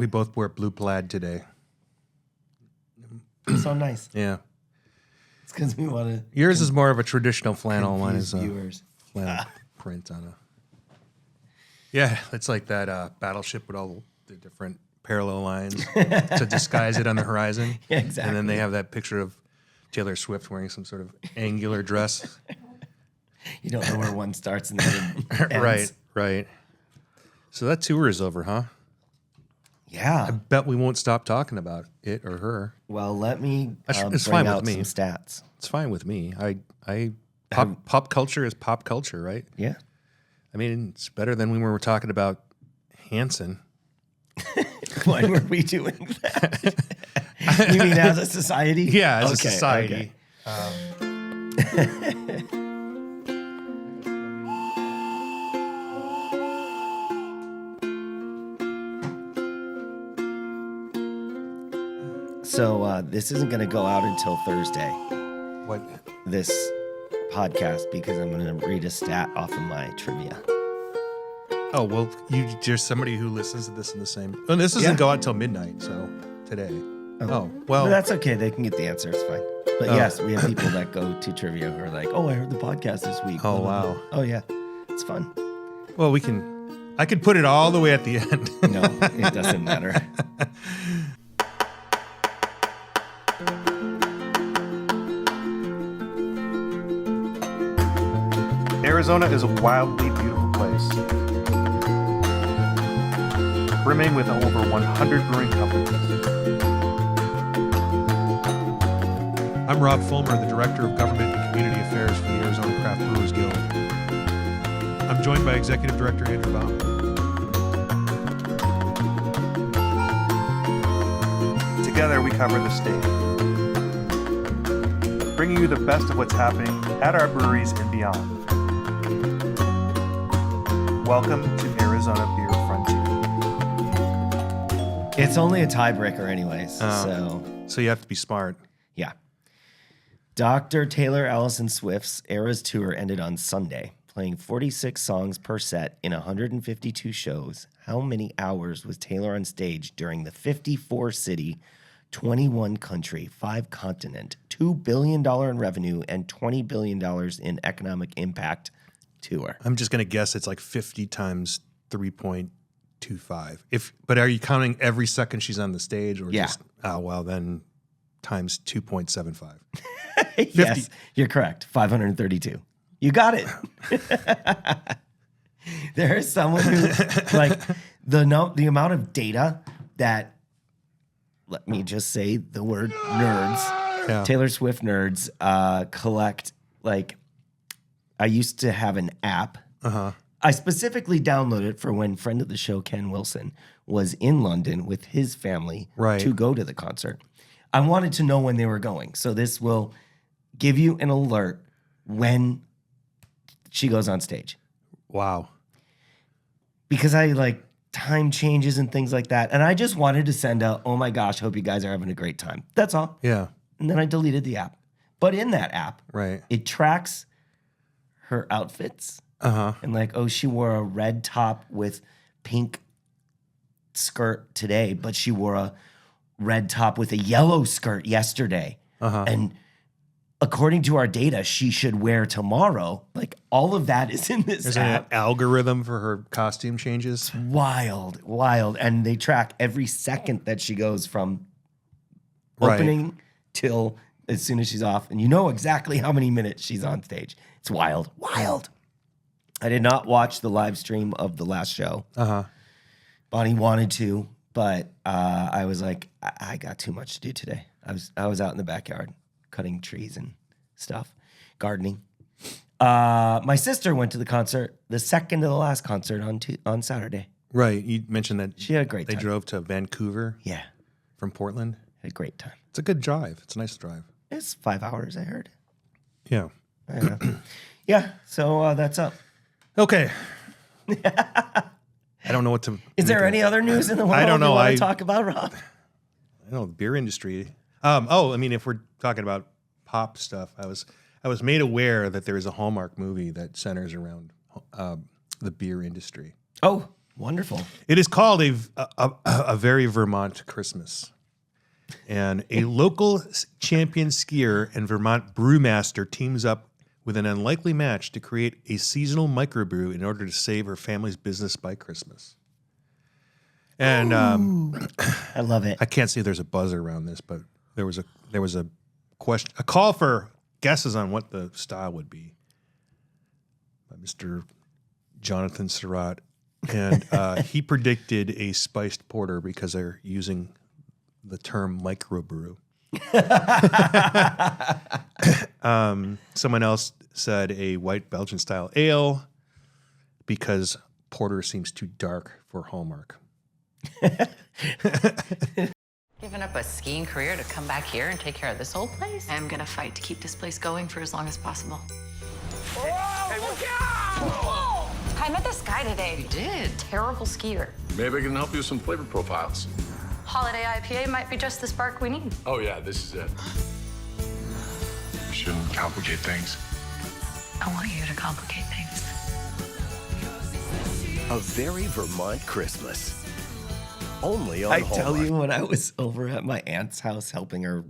We both wore blue plaid today. So nice. Yeah. It's because we want to. Yours is more of a traditional flannel. Mine is a viewers. flannel print on a. Yeah, it's like that battleship with all the different parallel lines to disguise it on the horizon. Yeah, exactly. And then they have that picture of Taylor Swift wearing some sort of angular dress. You don't know where one starts and then it ends. Right. So that tour is over, huh? Yeah. I bet we won't stop talking about it or her. Well, let me It's bring fine out with me. some stats. It's fine with me. Pop culture is pop culture, right? Yeah. I mean, it's better than when we were talking about Hanson. Why were we doing that? You mean as a society? Yeah, as a society. Okay. So this isn't going to go out until Thursday. What? This podcast, because I'm going to read a stat off of my trivia. Oh, well, there's somebody who listens to this in the same. Oh, this doesn't go out until midnight, so today. Oh, well. But that's okay. They can get the answer. It's fine. But yes, we have people that go to trivia who are like, oh, I heard the podcast this week. Oh, blah, blah, wow. blah. Oh, yeah. It's fun. Well, I could put it all the way at the end. No, it doesn't matter. Arizona is a wildly beautiful place, brimming with over 100 brewing companies. I'm Rob Fulmer, the Director of Government and Community Affairs for the Arizona Craft Brewers Guild. I'm joined by Executive Director Andrew Baum. Together we cover the state, bringing you the best of what's happening at our breweries and beyond. Welcome to Arizona Beer Frontier. It's only a tiebreaker anyways, so you have to be smart. Yeah. Dr. Taylor Allison Swift's Eras Tour ended on Sunday, playing 46 songs per set in 152 shows. How many hours was Taylor on stage during the 54-city, 21-country, 5-continent, $2 billion in revenue, and $20 billion in economic impact tour? I'm just going to guess it's like 50 times 3.25. But are you counting every second she's on the stage? Or just, then times 2.75. Yes, you're correct. 532. You got it. There is someone who, like, the amount of data that, let me just say the word nerds, Taylor Swift nerds, collect, like, I used to have an app. I specifically downloaded it for when friend of the show, Ken Wilson, was in London with his family to go to the concert. I wanted to know when they were going. So this will give you an alert when she goes on stage. Wow. Because I like time changes and things like that. And I just wanted to send a, oh my gosh, hope you guys are having a great time. That's all. Yeah. And then I deleted the app. But in that app, it tracks her outfits. And like, oh, she wore a red top with pink skirt today, but she wore a red top with a yellow skirt yesterday. And according to our data, she should wear tomorrow. Like, all of that is in this app. An algorithm for her costume changes. Wild. And they track every second that she goes from opening till as soon as she's off. And you know exactly how many minutes she's on stage. It's wild. I did not watch the live stream of the last show. Bonnie wanted to, but I was like, I got too much to do today. I was out in the backyard cutting trees and stuff, gardening. My sister went to the concert, the second to the last concert on Saturday. Right. You mentioned that she had a great time. They drove to Vancouver. Yeah. From Portland. Had a great time. It's a good drive. It's a nice drive. It's 5 hours, I heard. Yeah. Yeah. So that's up. Okay. I don't know what to. Is there any other news in the world I don't know. you want to talk about, Rob? I don't know, the beer industry. I mean, if we're talking about pop stuff, I was made aware that there is a Hallmark movie that centers around the beer industry. Oh, Wonderful. It is called a very Vermont Christmas. And a local champion skier and Vermont brewmaster teams up with an unlikely match to create a seasonal microbrew in order to save her family's business by Christmas. And I love it. I can't see if there's a buzzer around this, but there was a question, a call for guesses on what the style would be by Mr. Jonathan Surratt. And he predicted a spiced porter because they're using the term microbrew. Someone else said a white Belgian style ale because porter seems too dark for Hallmark. Giving up a skiing career to come back here and take care of this old place? I'm gonna fight to keep this place going for as long as possible. Hey, look out! I met this guy today. You did? Terrible skier. Maybe I can help you with some flavor profiles. Holiday IPA might be just the spark we need. Oh, yeah, this is it. You shouldn't complicate things. I want you to complicate things. A very Vermont Christmas. Only on I Hallmark. tell you, when I was over at my aunt's house helping her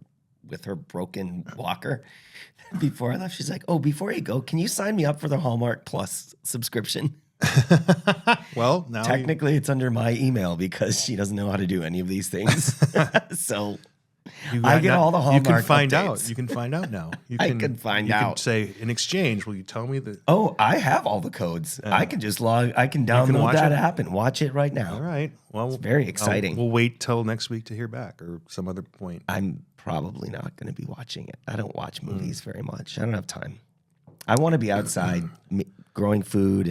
with her broken walker, before I left, she's like, "Oh, before you go, can you sign me up for the Hallmark Plus subscription?" Well, now Technically, it's under my email because she doesn't know how to do any of these things. So I get all the Hallmark You can find updates. out. You can find out now. You I can find you out. Can say, in exchange, will you tell me that? Oh, I have all the codes. I can just log. I can download watch that it? app and watch it right now. All right. Well, It's very exciting. We'll wait till next week to hear back or some other point. I'm probably not going to be watching it. I don't watch movies very much. I don't have time. I want to be outside growing food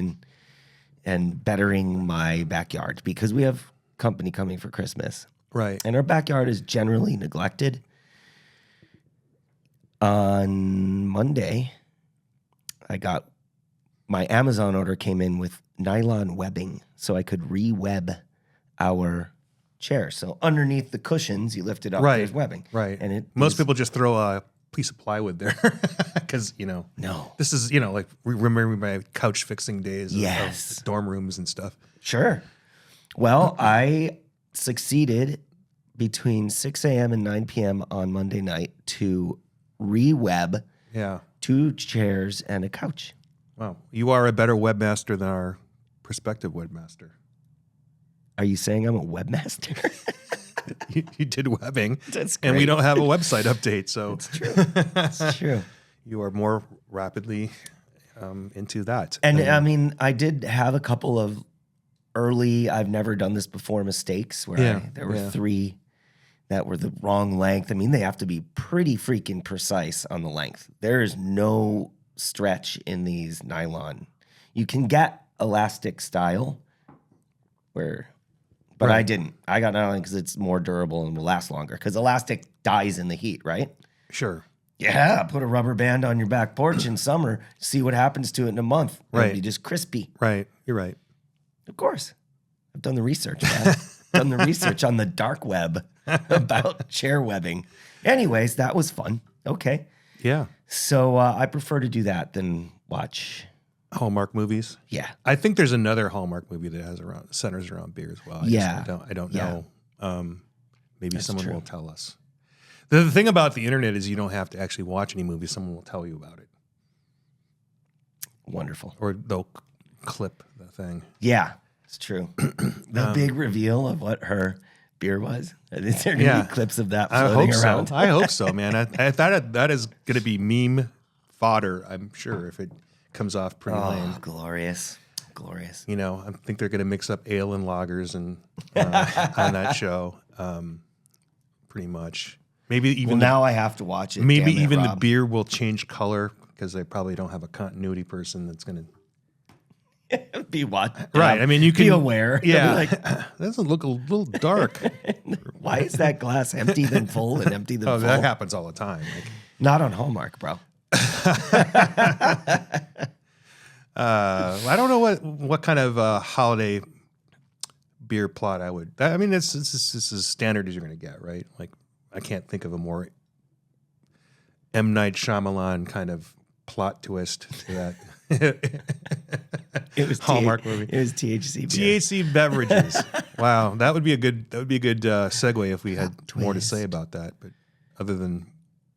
and bettering my backyard because we have company coming for Christmas. Right. And our backyard is generally neglected. On Monday, I got my Amazon order came in with nylon webbing so I could re-web our chair. So underneath the cushions, you lift it up, there's webbing. Right. And most people just throw a piece of plywood there because, No. this is, like remembering my couch fixing days of dorm rooms and stuff. Sure. Well, I succeeded between 6 a.m. and 9 p.m. on Monday night to re-web Yeah. 2 chairs and a couch. Wow. You are a better webmaster than our prospective webmaster. Are you saying I'm a webmaster? You did webbing. That's And we great. don't have a website update, so It's true. It's true. you are more rapidly into that. And I mean, I did have a couple of early, I've never done this before mistakes where there were 3 that were the wrong length. I mean, they have to be pretty freaking precise on the length. There is no stretch in these nylon. You can get elastic style but I didn't. I got nylon because it's more durable and will last longer because elastic dies in the heat, right? Sure. Yeah, put a rubber band on your back porch in summer, see what happens to it in a month. Right. It'll be just crispy. Right. You're right. Of course. I've done the research, man. Done the research on the dark web about chair webbing. Anyways, that was fun. Okay. Yeah. So I prefer to do that than watch. Hallmark movies. Yeah. I think there's another Hallmark movie that centers around beer as well. Yeah. I don't Yeah. know. Maybe That's someone true. will tell us. The thing about the internet is you don't have to actually watch any movie. Someone will tell you about it. Wonderful. Or they'll clip the thing. Yeah, it's true. The big reveal of what her beer was. Is there going to be clips of that floating around? So. I hope so, man. I thought that is going to be meme fodder, I'm sure, if it comes off pretty lame. Glorious. Glorious. I think they're going to mix up ale and lagers and on that show, pretty much. Maybe even now I have to watch it. Maybe Damn it, even the Rob. beer will change color because they probably don't have a continuity person that's going to. Be what? Right. I mean, you can be aware. Yeah. Like, that doesn't look a little dark. why is that glass empty then full and empty then full? That happens all the time. Not on Hallmark, bro. I don't know what kind of holiday beer plot I would. I mean, it's as standard as you're going to get, right? Like, I can't think of a more M. Night Shyamalan kind of plot twist to that. It was Hallmark movie. It was THC beer. THC beverages. Wow, that would be a good segue if we had more to say about that. But other than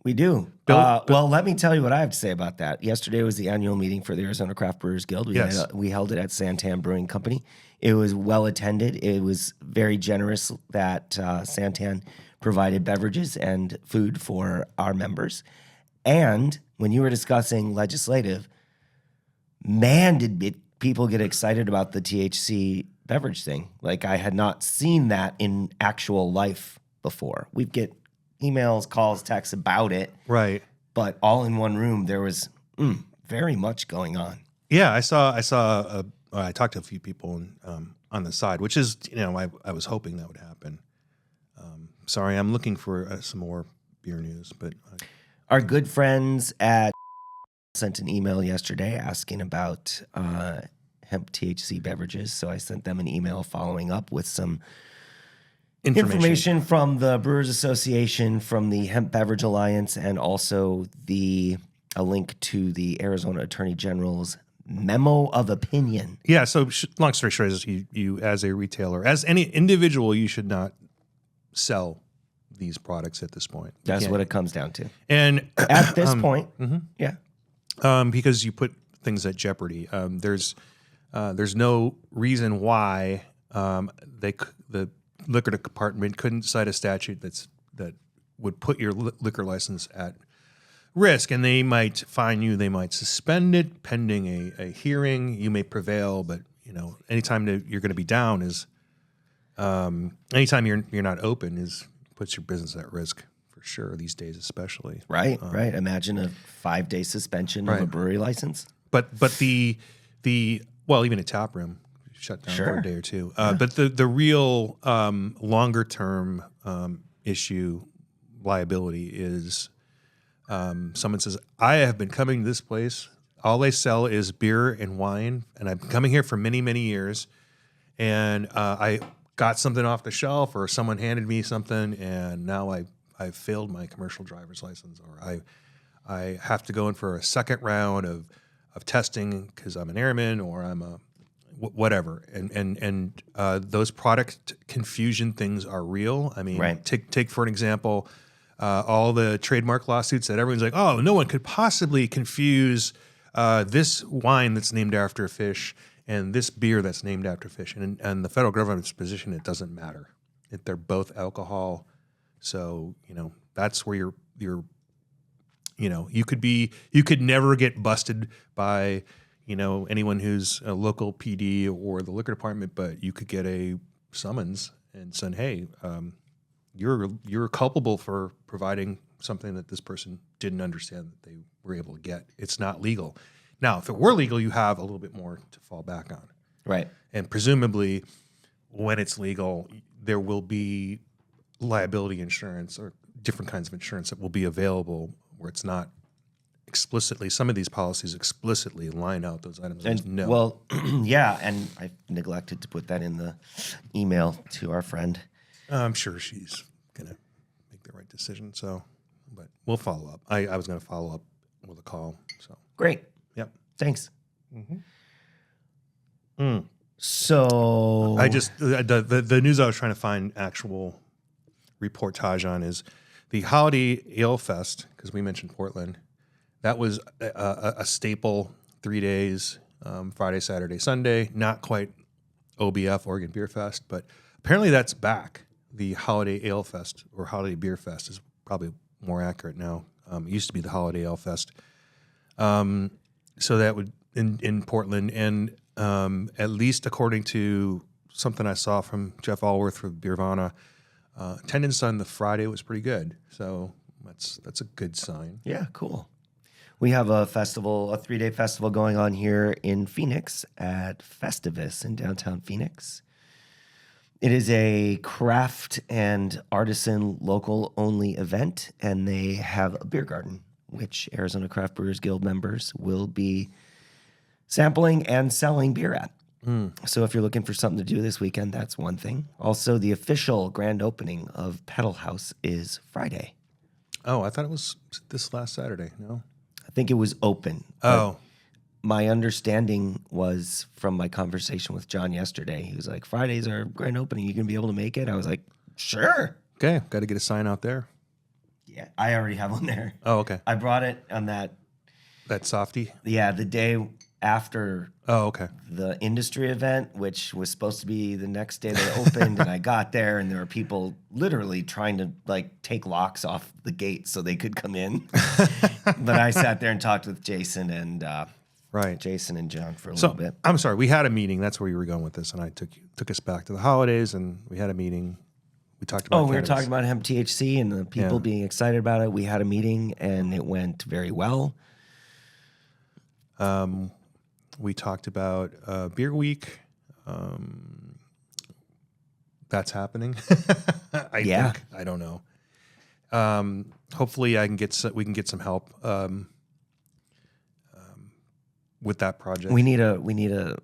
We do. Well, let me tell you what I have to say about that. Yesterday was the annual meeting for the Arizona Craft Brewers Guild. We held it at SanTan Brewing Company. It was well attended. It was very generous that SanTan provided beverages and food for our members. And when you were discussing legislative, man, did people get excited about the THC beverage thing. Like, I had not seen that in actual life before. We get emails, calls, texts about it. right. But all in one room, there was very much going on. Yeah, I talked to a few people on the side, which is, I was hoping that would happen. Sorry, I'm looking for some more beer news, but Our good friends at sent an email yesterday asking about hemp THC beverages. So I sent them an email following up with some information from the Brewers Association, from the Hemp Beverage Alliance, and also a link to the Arizona Attorney General's memo of opinion. Yeah, so long story short is you as a retailer, as any individual, you should not sell these products at this point. That's what it comes down to. And At this point, yeah. because you put things at jeopardy. There's no reason why the liquor department couldn't cite a statute that would put your liquor license at risk, and they might fine you. They might suspend it pending a hearing. You may prevail, but anytime that you're going to be down is anytime you're not open puts your business at risk for sure these days, especially. Right. Imagine a 5-day suspension of a brewery license. But the even a tap room shut down for a day or two. But the real longer term issue liability is someone says, I have been coming to this place. All they sell is beer and wine, and I've been coming here for many, many years. And I got something off the shelf, or someone handed me something, and now I've failed my commercial driver's license, or I have to go in for a second round of testing because I'm an airman, or I'm a whatever. And those product confusion things are real. I mean, take for an example, all the trademark lawsuits that everyone's like, oh, no one could possibly confuse this wine that's named after a fish and this beer that's named after fish. And the federal government's position, it doesn't matter. They're both alcohol. So, that's where you're you could never get busted by, anyone who's a local PD or the liquor department, but you could get a summons and saying, hey, you're culpable for providing something that this person didn't understand that they were able to get. It's not legal. Now, if it were legal, you have a little bit more to fall back on. Right. And presumably, when it's legal, there will be liability insurance or different kinds of insurance that will be available where it's not explicitly, some of these policies explicitly line out those items. And, well, yeah, and I neglected to put that in the email to our friend. I'm sure she's going to make the right decision. So, but we'll follow up. I was going to follow up with a call. So Great. Yep. Thanks. So I just the news I was trying to find actual reportage on is the Holiday Ale Fest, because we mentioned Portland. That was a staple 3 days, Friday, Saturday, Sunday. Not quite OBF, Oregon Beer Fest, but apparently that's back. The Holiday Ale Fest, or Holiday Beer Fest, is probably more accurate now. It used to be the Holiday Ale Fest. So that would in Portland, and at least according to something I saw from Jeff Allworth for Beervana, attendance on the Friday was pretty good. So that's a good sign. Yeah, cool. We have a festival, a 3-day festival going on here in Phoenix at Festivus in downtown Phoenix. It is a craft and artisan local only event, and they have a beer garden, which Arizona Craft Brewers Guild members will be sampling and selling beer at. So if you're looking for something to do this weekend, that's one thing. Also, the official grand opening of Pedal House is Friday. Oh, I thought it was this last Saturday. No? I think it was open. Oh. my understanding was from my conversation with John yesterday. He was like, Fridays are grand opening. You going to be able to make it? I was like, sure. Okay, got to get a sign out there. Yeah, I already have one there. Oh, okay. I brought it on that, Softie? the day after Oh, okay. the industry event, which was supposed to be the next day they opened. And I got there and there were people literally trying to like take locks off the gate so they could come in. But I sat there and talked with Jason and John for a little bit. I'm sorry, we had a meeting. That's where you were going with this. And I took us back to the holidays and we had a meeting. We talked about we were talking about hemp THC and the people being excited about it. We had a meeting and it went very well. We talked about Beer Week. That's happening. I think. I don't know. Hopefully, we can get some help with that project. We need to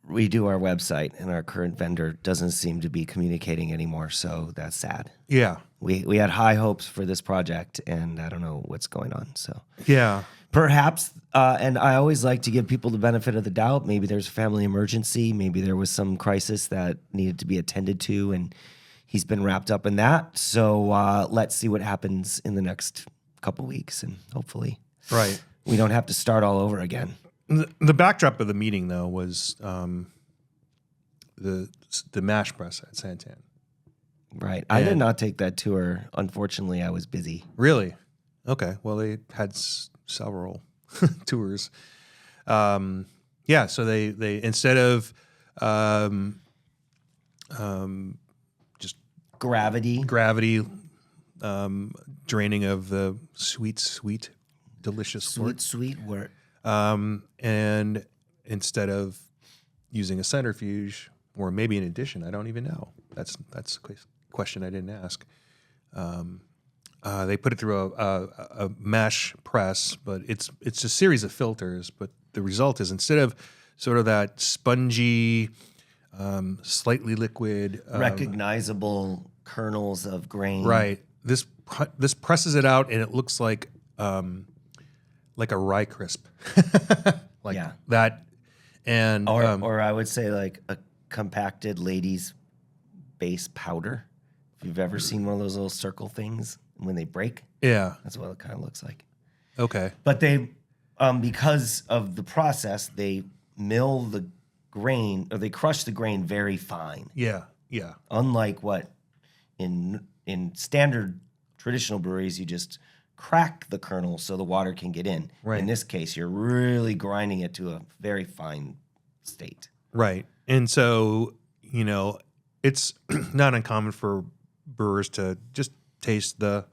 redo our website, and our current vendor doesn't seem to be communicating anymore. So that's sad. Yeah, we had high hopes for this project, and I don't know what's going on. So yeah. Perhaps, and I always like to give people the benefit of the doubt. Maybe there's a family emergency. Maybe there was some crisis that needed to be attended to, and he's been wrapped up in that. So let's see what happens in the next couple weeks, and hopefully we don't have to start all over again. The backdrop of the meeting, though, was the mash press at SanTan. Right. I did not take that tour. Unfortunately, I was busy. Really? Okay. Well, they had several tours. So they instead of just gravity draining of the sweet delicious sweet wort. And instead of using a centrifuge or maybe an addition, I don't even know. That's a question I didn't ask. They put it through a mash press, but it's a series of filters. But the result is instead of sort of that spongy, slightly liquid, recognizable kernels of grain. Right. This presses it out, and it looks like a rye crisp, that, and or I would say like a compacted ladies' base powder. If you've ever seen one of those little circle things when they break, that's what it kind of looks like. Okay, but they, because of the process, they mill the grain or they crush the grain very fine. Yeah. Unlike what in standard traditional breweries, you just crack the kernel so the water can get in. Right. In this case, you're really grinding it to a very fine state. Right. And so, it's not uncommon for brewers to just taste the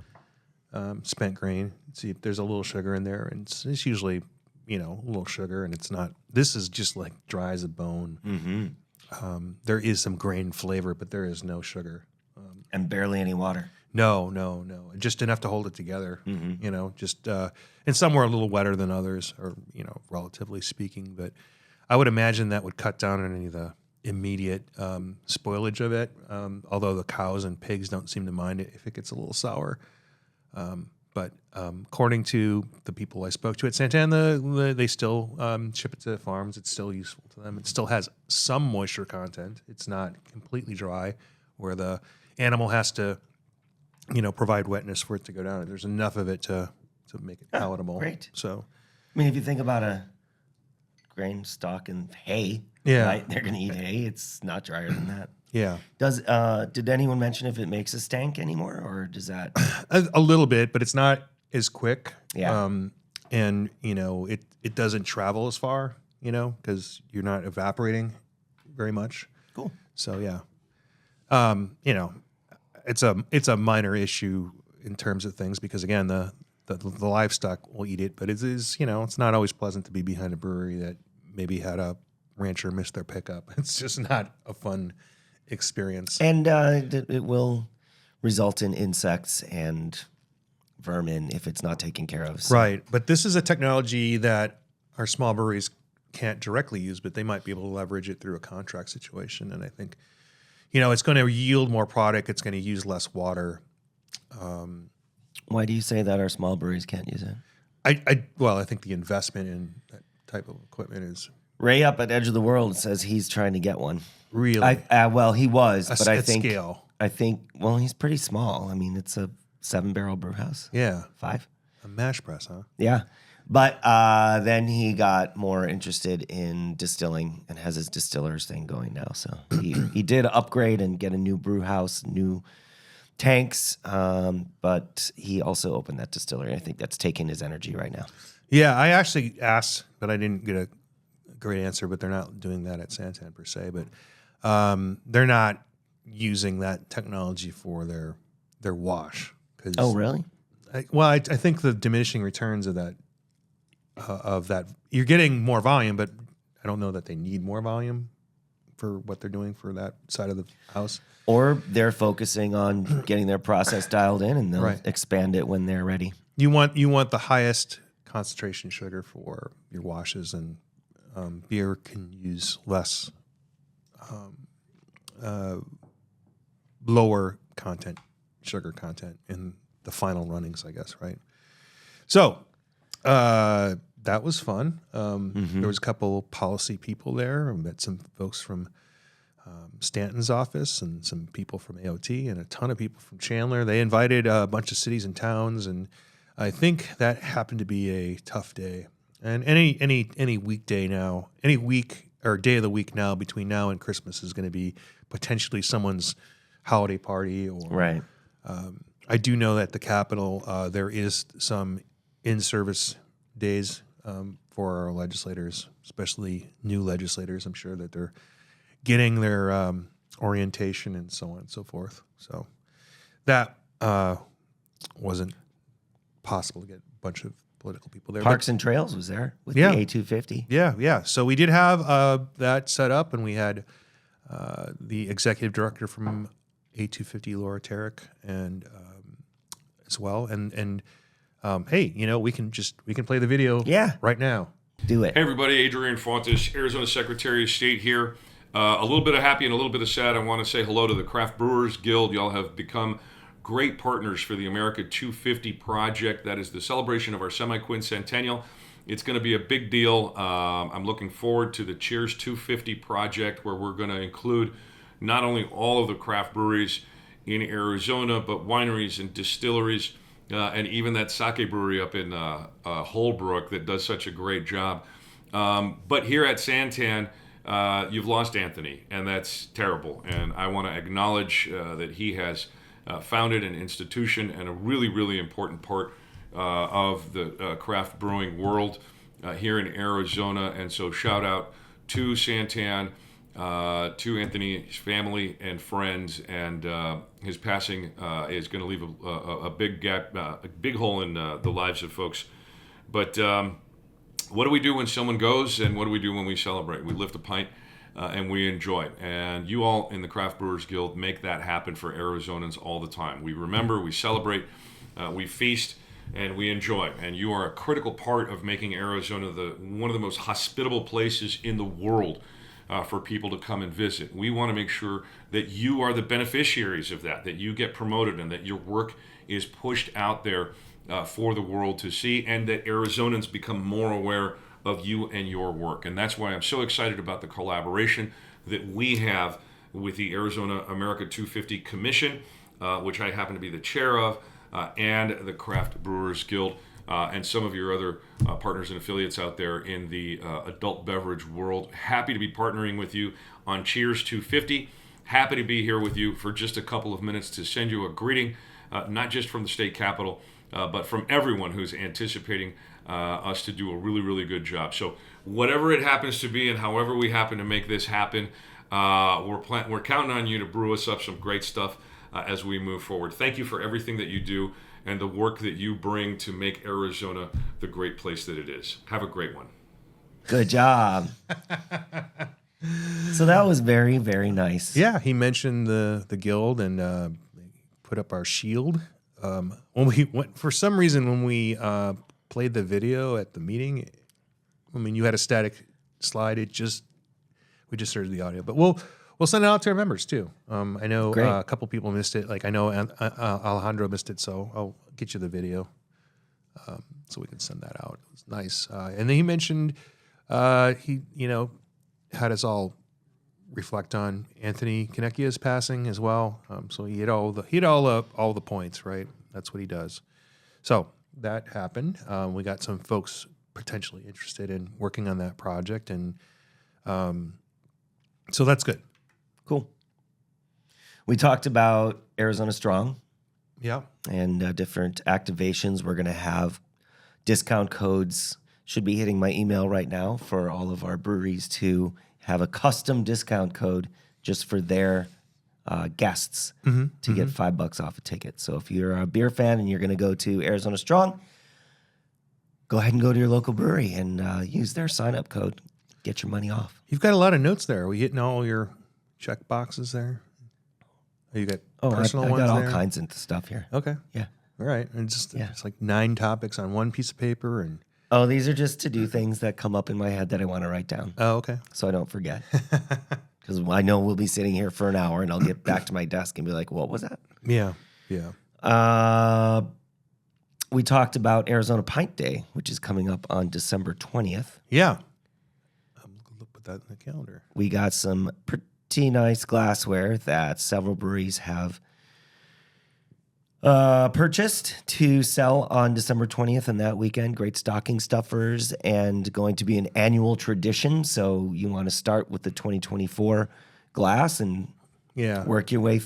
spent grain, see if there's a little sugar in there. And it's usually, a little sugar, and it's not. This is just like dry as a bone. Mm-hmm. There is some grain flavor, but there is no sugar. And barely any water. No. Just enough to hold it together. Mm-hmm. And some were a little wetter than others, or, relatively speaking. But I would imagine that would cut down on any of the immediate spoilage of it, although the cows and pigs don't seem to mind it if it gets a little sour. But according to the people I spoke to at SanTan, they still ship it to farms. It's still useful to them. It still has some moisture content. It's not completely dry, where the animal has to, provide wetness for it to go down. There's enough of it to make it palatable. Great. So, I mean, if you think about a grain stalk and hay, right? They're going to eat hay. It's not drier than that. Yeah. Did anyone mention if it makes a stank anymore, or does that? A little bit, but it's not as quick. Yeah. And it doesn't travel as far, because you're not evaporating very much. Cool. So yeah. It's a minor issue in terms of things, because again, the livestock will eat it, but it is, it's not always pleasant to be behind a brewery that maybe had a rancher miss their pickup. It's just not a fun experience. And it will result in insects and vermin if it's not taken care of. So. Right. But this is a technology that our small breweries can't directly use, but they might be able to leverage it through a contract situation. And I think, it's going to yield more product. It's going to use less water. Why do you say that our small breweries can't use it? I think the investment in type of equipment is Ray up at Edge of the World says he's trying to get one. really Well, he was, but I at think scale. well, he's pretty small. I mean, it's a 7-barrel brew house. Yeah, 5. a mash press, huh? Yeah. But then he got more interested in distilling and has his distillers thing going now. So he did upgrade and get a new brew house, new tanks, but he also opened that distillery. I think that's taking his energy right now. Yeah, I actually asked, but I didn't get a great answer. But they're not doing that at SanTan per se. But they're not using that technology for their wash. Oh, really? I think the diminishing returns of that you're getting more volume, but I don't know that they need more volume for what they're doing for that side of the house. Or they're focusing on getting their process dialed in, and they'll Right. expand it when they're ready. You want the highest concentration sugar for your washes, and beer can use less lower content sugar content in the final runnings, I guess, right? So that was fun. There was a couple policy people there. I met some folks from Stanton's office and some people from AOT and a ton of people from Chandler. They invited a bunch of cities and towns, and I think that happened to be a tough day. And any weekday now, any week or day of the week now between now and Christmas is going to be potentially someone's holiday party. Or Right. I do know that the Capitol there is some in-service days for our legislators, especially new legislators. I'm sure that they're getting their orientation and so on and so forth. So that wasn't possible to get a bunch of political people there. Parks and Trails was there with Yeah. the A250. Yeah. So we did have that set up, and we had the executive director from A250, Laura Tarek, and as well. And hey, we can play the video right now. Do it. Hey everybody, Adrian Fontes, Arizona Secretary of State here. A little bit of happy and a little bit of sad. I want to say hello to the Craft Brewers Guild. Y'all have become great partners for the America 250 project. That is the celebration of our semi-quincentennial. It's going to be a big deal. I'm looking forward to the Cheers 250 project, where we're going to include not only all of the craft breweries in Arizona, but wineries and distilleries, and even that sake brewery up in Holbrook that does such a great job. But here at SanTan, you've lost Anthony, and that's terrible. And I want to acknowledge that he has founded an institution and a really, really important part of the craft brewing world here in Arizona. And so shout out to SanTan, to Anthony's family and friends, and his passing is going to leave a big gap, a big hole in the lives of folks. But what do we do when someone goes, and what do we do when we celebrate? We lift a pint and we enjoy. And you all in the Craft Brewers Guild make that happen for Arizonans all the time. We remember, we celebrate, we feast, and we enjoy. And you are a critical part of making Arizona one of the most hospitable places in the world for people to come and visit. We want to make sure that you are the beneficiaries of that you get promoted, and that your work is pushed out there for the world to see, and that Arizonans become more aware of you and your work. And that's why I'm so excited about the collaboration that we have with the Arizona America 250 Commission, which I happen to be the chair of, and the Craft Brewers Guild, and some of your other partners and affiliates out there in the adult beverage world. Happy to be partnering with you on Cheers 250. Happy to be here with you for just a couple of minutes to send you a greeting, not just from the state capitol, but from everyone who's anticipating us to do a really, really good job. So whatever it happens to be, and however we happen to make this happen, we're counting on you to brew us up some great stuff as we move forward. Thank you for everything that you do and the work that you bring to make Arizona the great place that it is. Have a great one. Good job. So that was very, very nice. Yeah, he mentioned the guild and put up our shield. When we went, for some reason, when we played the video at the meeting, I mean, you had a static slide. We just heard the audio, but we'll send it out to our members too. I know a couple people missed it. Like I know Alejandro missed it, so I'll get you the video so we can send that out. It was nice. And then he mentioned He, had us all reflect on Anthony Koneckia's passing as well. So he hit all the points, right? That's what he does. So that happened. We got some folks potentially interested in working on that project, and so that's good. Cool. We talked about Arizona Strong. Yeah. And different activations. We're going to have discount codes. Should be hitting my email right now for all of our breweries to have a custom discount code just for their guests to get $5 off a ticket. So if you're a beer fan and you're going to go to Arizona Strong, go ahead and go to your local brewery and use their sign-up code. Get your money off. You've got a lot of notes there. Are we hitting all your check boxes there? Oh, you got personal I ones got all there? kinds of stuff here. Okay. Yeah. All right. And it's like 9 topics on one piece of paper. And Oh, these are just to do things that come up in my head that I want to write down. oh, okay. So I don't forget. Because I know we'll be sitting here for an hour and I'll get back to my desk and be like, what was that? Yeah. Yeah. We talked about Arizona Pint Day, which is coming up on December 20th. Yeah. I'm going to put that in the calendar. We got some pretty nice glassware that several breweries have purchased to sell on December 20th and that weekend. Great stocking stuffers and going to be an annual tradition. So you want to start with the 2024 glass and work your way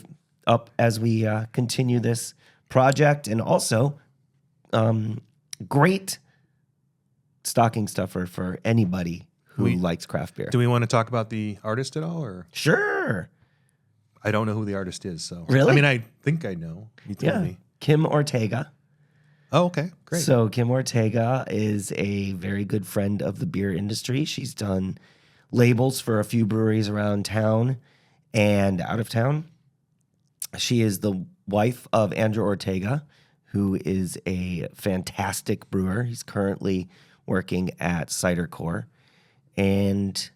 up as we continue this project. And also, great stocking stuffer for anybody who likes craft beer. Do we want to talk about the artist at all? Or Sure. I don't know who the artist is. So Really? I mean, I think I know. You told me. Kim Ortega. Oh, okay. Great. So Kim Ortega is a very good friend of the beer industry. She's done labels for a few breweries around town and out of town. She is the wife of Andrew Ortega, who is a fantastic brewer. He's currently working at Cider Core. And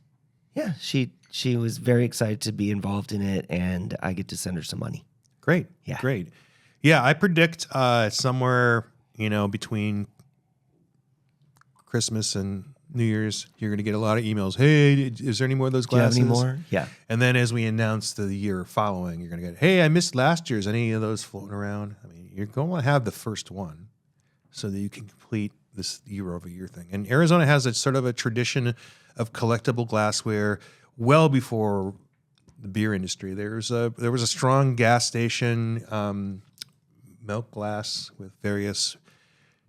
yeah, she was very excited to be involved in it, and I get to send her some money. Great. Yeah. Great. Yeah, I predict somewhere, between Christmas and New Year's, you're going to get a lot of emails. Hey, is there any more of those Do you have glasses? any more? Yeah. And then as we announce the year following, you're going to get, hey, I missed last year's. Any of those floating around? I mean, you're going to have the first one so that you can complete this year-over-year thing. And Arizona has a sort of a tradition of collectible glassware well before the beer industry. There was a strong gas station milk glass with various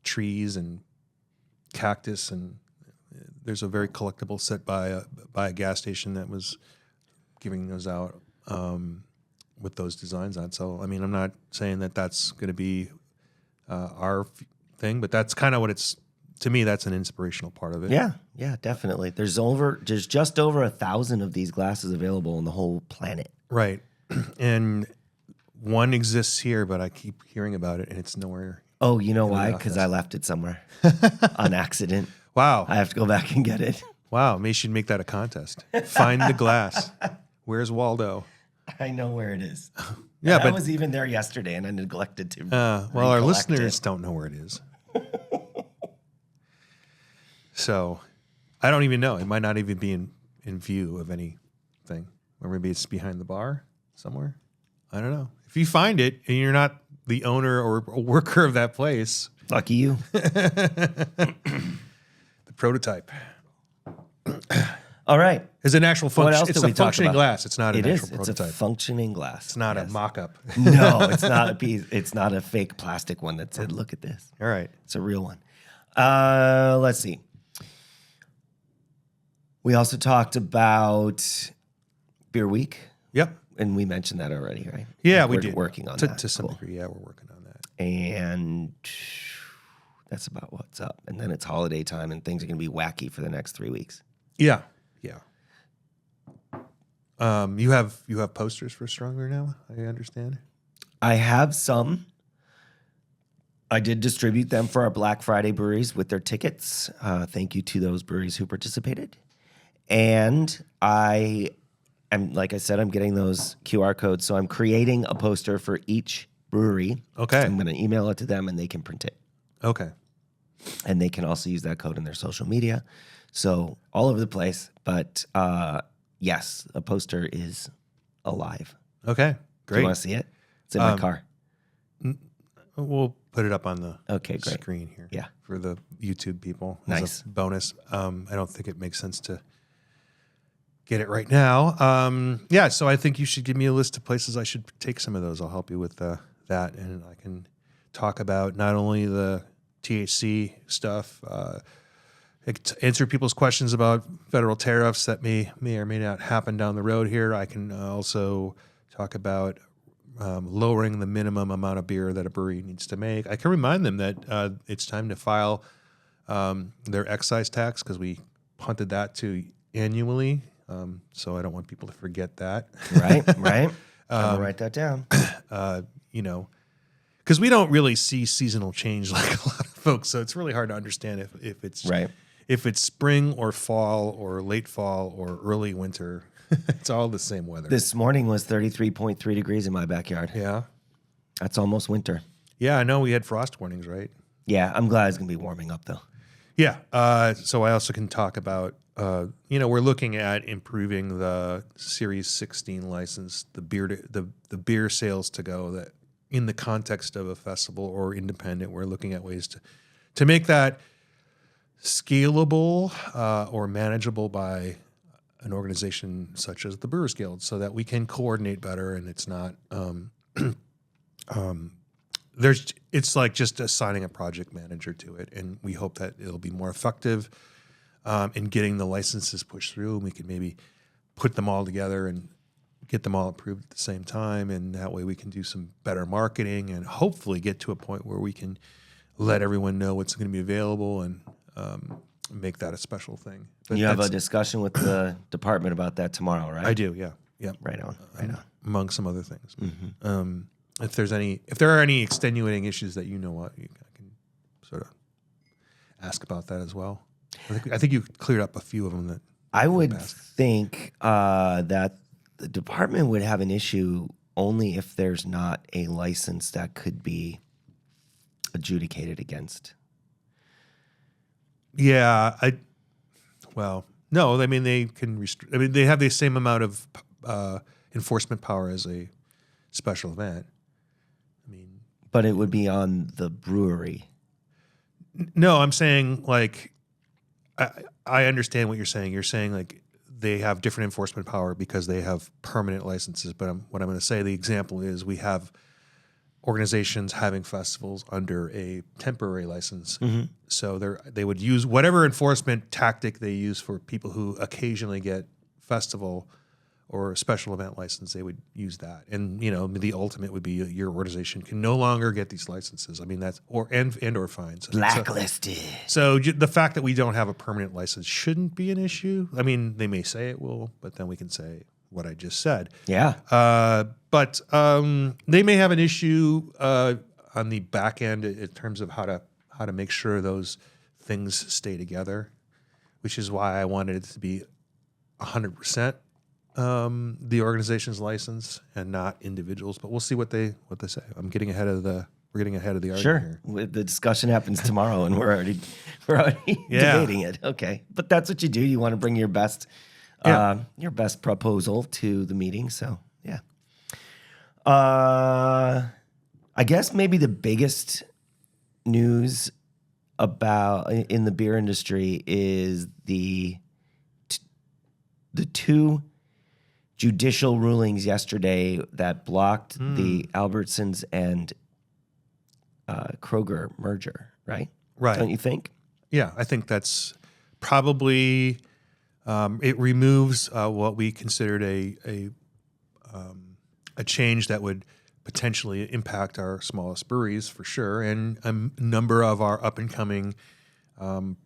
trees and cactus, and there's a very collectible set by a gas station that was giving those out with those designs on. So, I mean, I'm not saying that that's going to be our thing, but that's kind of what it's. To me, that's an inspirational part of it. Yeah, definitely. There's just over 1,000 of these glasses available on the whole planet. Right. And one exists here, but I keep hearing about it, and it's nowhere. Oh, you know why? Because I left it somewhere on accident. Wow. I have to go back and get it. Wow. Maybe you should make that a contest. Find the glass. Where's Waldo? I know where it is. Yeah, I but was even there yesterday, and I neglected to. well, our recollect listeners it. don't know where it is. So I don't even know. It might not even be in view of anything. Or maybe it's behind the bar somewhere. I don't know. If you find it and you're not the owner or a worker of that place. Lucky you. The prototype. All right. Is an actual What else function. It's did we a talk functioning about? glass. It's not an It actual is. It's prototype. a functioning glass. It's not Yes. a mock-up. No, it's not a piece. It's not a fake plastic one that said, "Look at this." All right. It's a real one. Let's see. We also talked about Beer Week, Yep. and we mentioned that already, right? Yeah, Like we we're did. working on to, that. to some Cool. degree. Yeah, we're working on that. And that's about what's up. And then it's holiday time, and things are going to be wacky for the next 3 weeks. Yeah. Yeah. You have posters for Stronger now, I understand. I have some. I did distribute them for our Black Friday breweries with their tickets. Thank you to those breweries who participated. And I am, like I said, I'm getting those QR codes. So I'm creating a poster for each brewery. Okay. I'm going to email it to them and they can print it. Okay. And they can also use that code in their social media. So all over the place. But yes, a poster is alive. Okay, Do great. you want to see it? It's in my car. We'll put it up on the Okay, great. screen here. Yeah. For the YouTube people. Nice. As a bonus. I don't think it makes sense to get it right now. Yeah, so I think you should give me a list of places I should take some of those. I'll help you with that, and I can talk about not only the THC stuff, answer people's questions about federal tariffs that may or may not happen down the road here. I can also talk about lowering the minimum amount of beer that a brewery needs to make. I can remind them that it's time to file their excise tax because we punted that to annually. So I don't want people to forget that. Right. I'm gonna write that down. Because we don't really see seasonal change like a lot of folks. So it's really hard to understand if it's Right. if it's spring or fall or late fall or early winter. It's all the same weather. This morning was 33.3 degrees in my backyard. Yeah. That's almost winter. Yeah, I know we had frost warnings, right? Yeah, I'm glad it's gonna be warming up though. Yeah. So I also can talk about, we're looking at improving the Series 16 license, the beer sales to go that in the context of a festival or independent, we're looking at ways to make that scalable or manageable by an organization such as the Brewers Guild so that we can coordinate better and it's not it's like just assigning a project manager to it, and we hope that it'll be more effective in getting the licenses pushed through, and we can maybe put them all together and get them all approved at the same time, and that way we can do some better marketing and hopefully get to a point where we can let everyone know what's going to be available and make that a special thing. But You have a discussion with the department about that tomorrow, right? I do, yeah. Right on. Among some other things. If there are any extenuating issues that I can sort of ask about that as well. I think you cleared up a few of them that I would think that the department would have an issue only if there's not a license that could be adjudicated against. Yeah, no, I mean they can they have the same amount of enforcement power as a special event. But it would be on the brewery. No, I'm saying like I understand what you're saying. You're saying like they have different enforcement power because they have permanent licenses. But what I'm going to say, the example is we have organizations having festivals under a temporary license. So they would use whatever enforcement tactic they use for people who occasionally get festival or a special event license, they would use that. And, the ultimate would be your organization can no longer get these licenses. I mean, that's, or fines. Blacklisted. So the fact that we don't have a permanent license shouldn't be an issue. I mean, they may say it will, but then we can say what I just said. Yeah. But they may have an issue on the back end in terms of how to make sure those things stay together, which is why I wanted it to be 100% the organization's license and not individuals. But we'll see what they say. We're getting ahead of the argument here. The discussion happens tomorrow, and we're already debating it. Okay, but that's what you do. You want to bring your best proposal to the meeting. So yeah. I guess maybe the biggest news in the beer industry is the two judicial rulings yesterday that blocked the Albertsons and Kroger merger, right? Right. Don't you think? Yeah, I think that's probably it removes what we considered a change that would potentially impact our smallest breweries for sure, and a number of our up and coming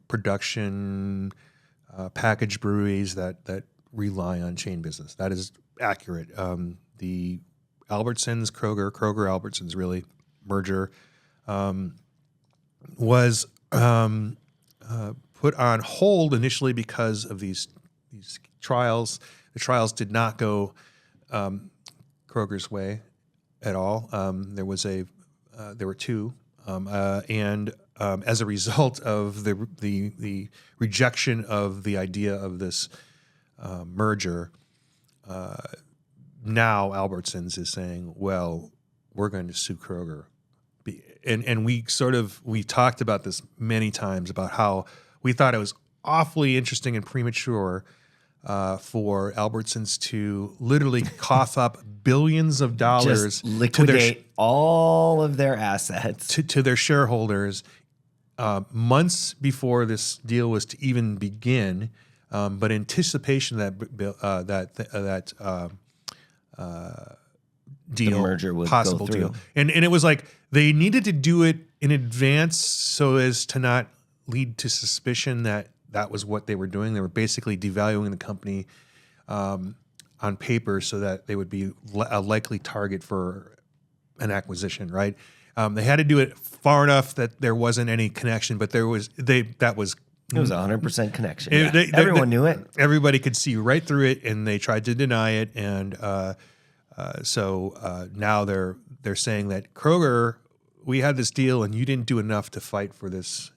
production packaged breweries that rely on chain business. That is accurate. The Albertsons, Kroger-Albertsons really merger was put on hold initially because of these trials. The trials did not go Kroger's way at all. There were two and as a result of the rejection of the idea of this merger, now Albertsons is saying, well, we're going to sue Kroger. And we talked about this many times about how we thought it was awfully interesting and premature for Albertsons to literally cough up billions of dollars, Just liquidate all of their assets to their shareholders months before this deal was to even begin, but anticipation that deal, the merger would possible go through. deal, and it was like they needed to do it in advance so as to not lead to suspicion that was what they were doing. They were basically devaluing the company on paper so that they would be a likely target for an acquisition, right? They had to do it far enough that there wasn't any connection, but it was a 100% connection. Everyone knew it. Everybody could see right through it, and they tried to deny it. And so now they're saying that Kroger, we had this deal, and you didn't do enough to fight for this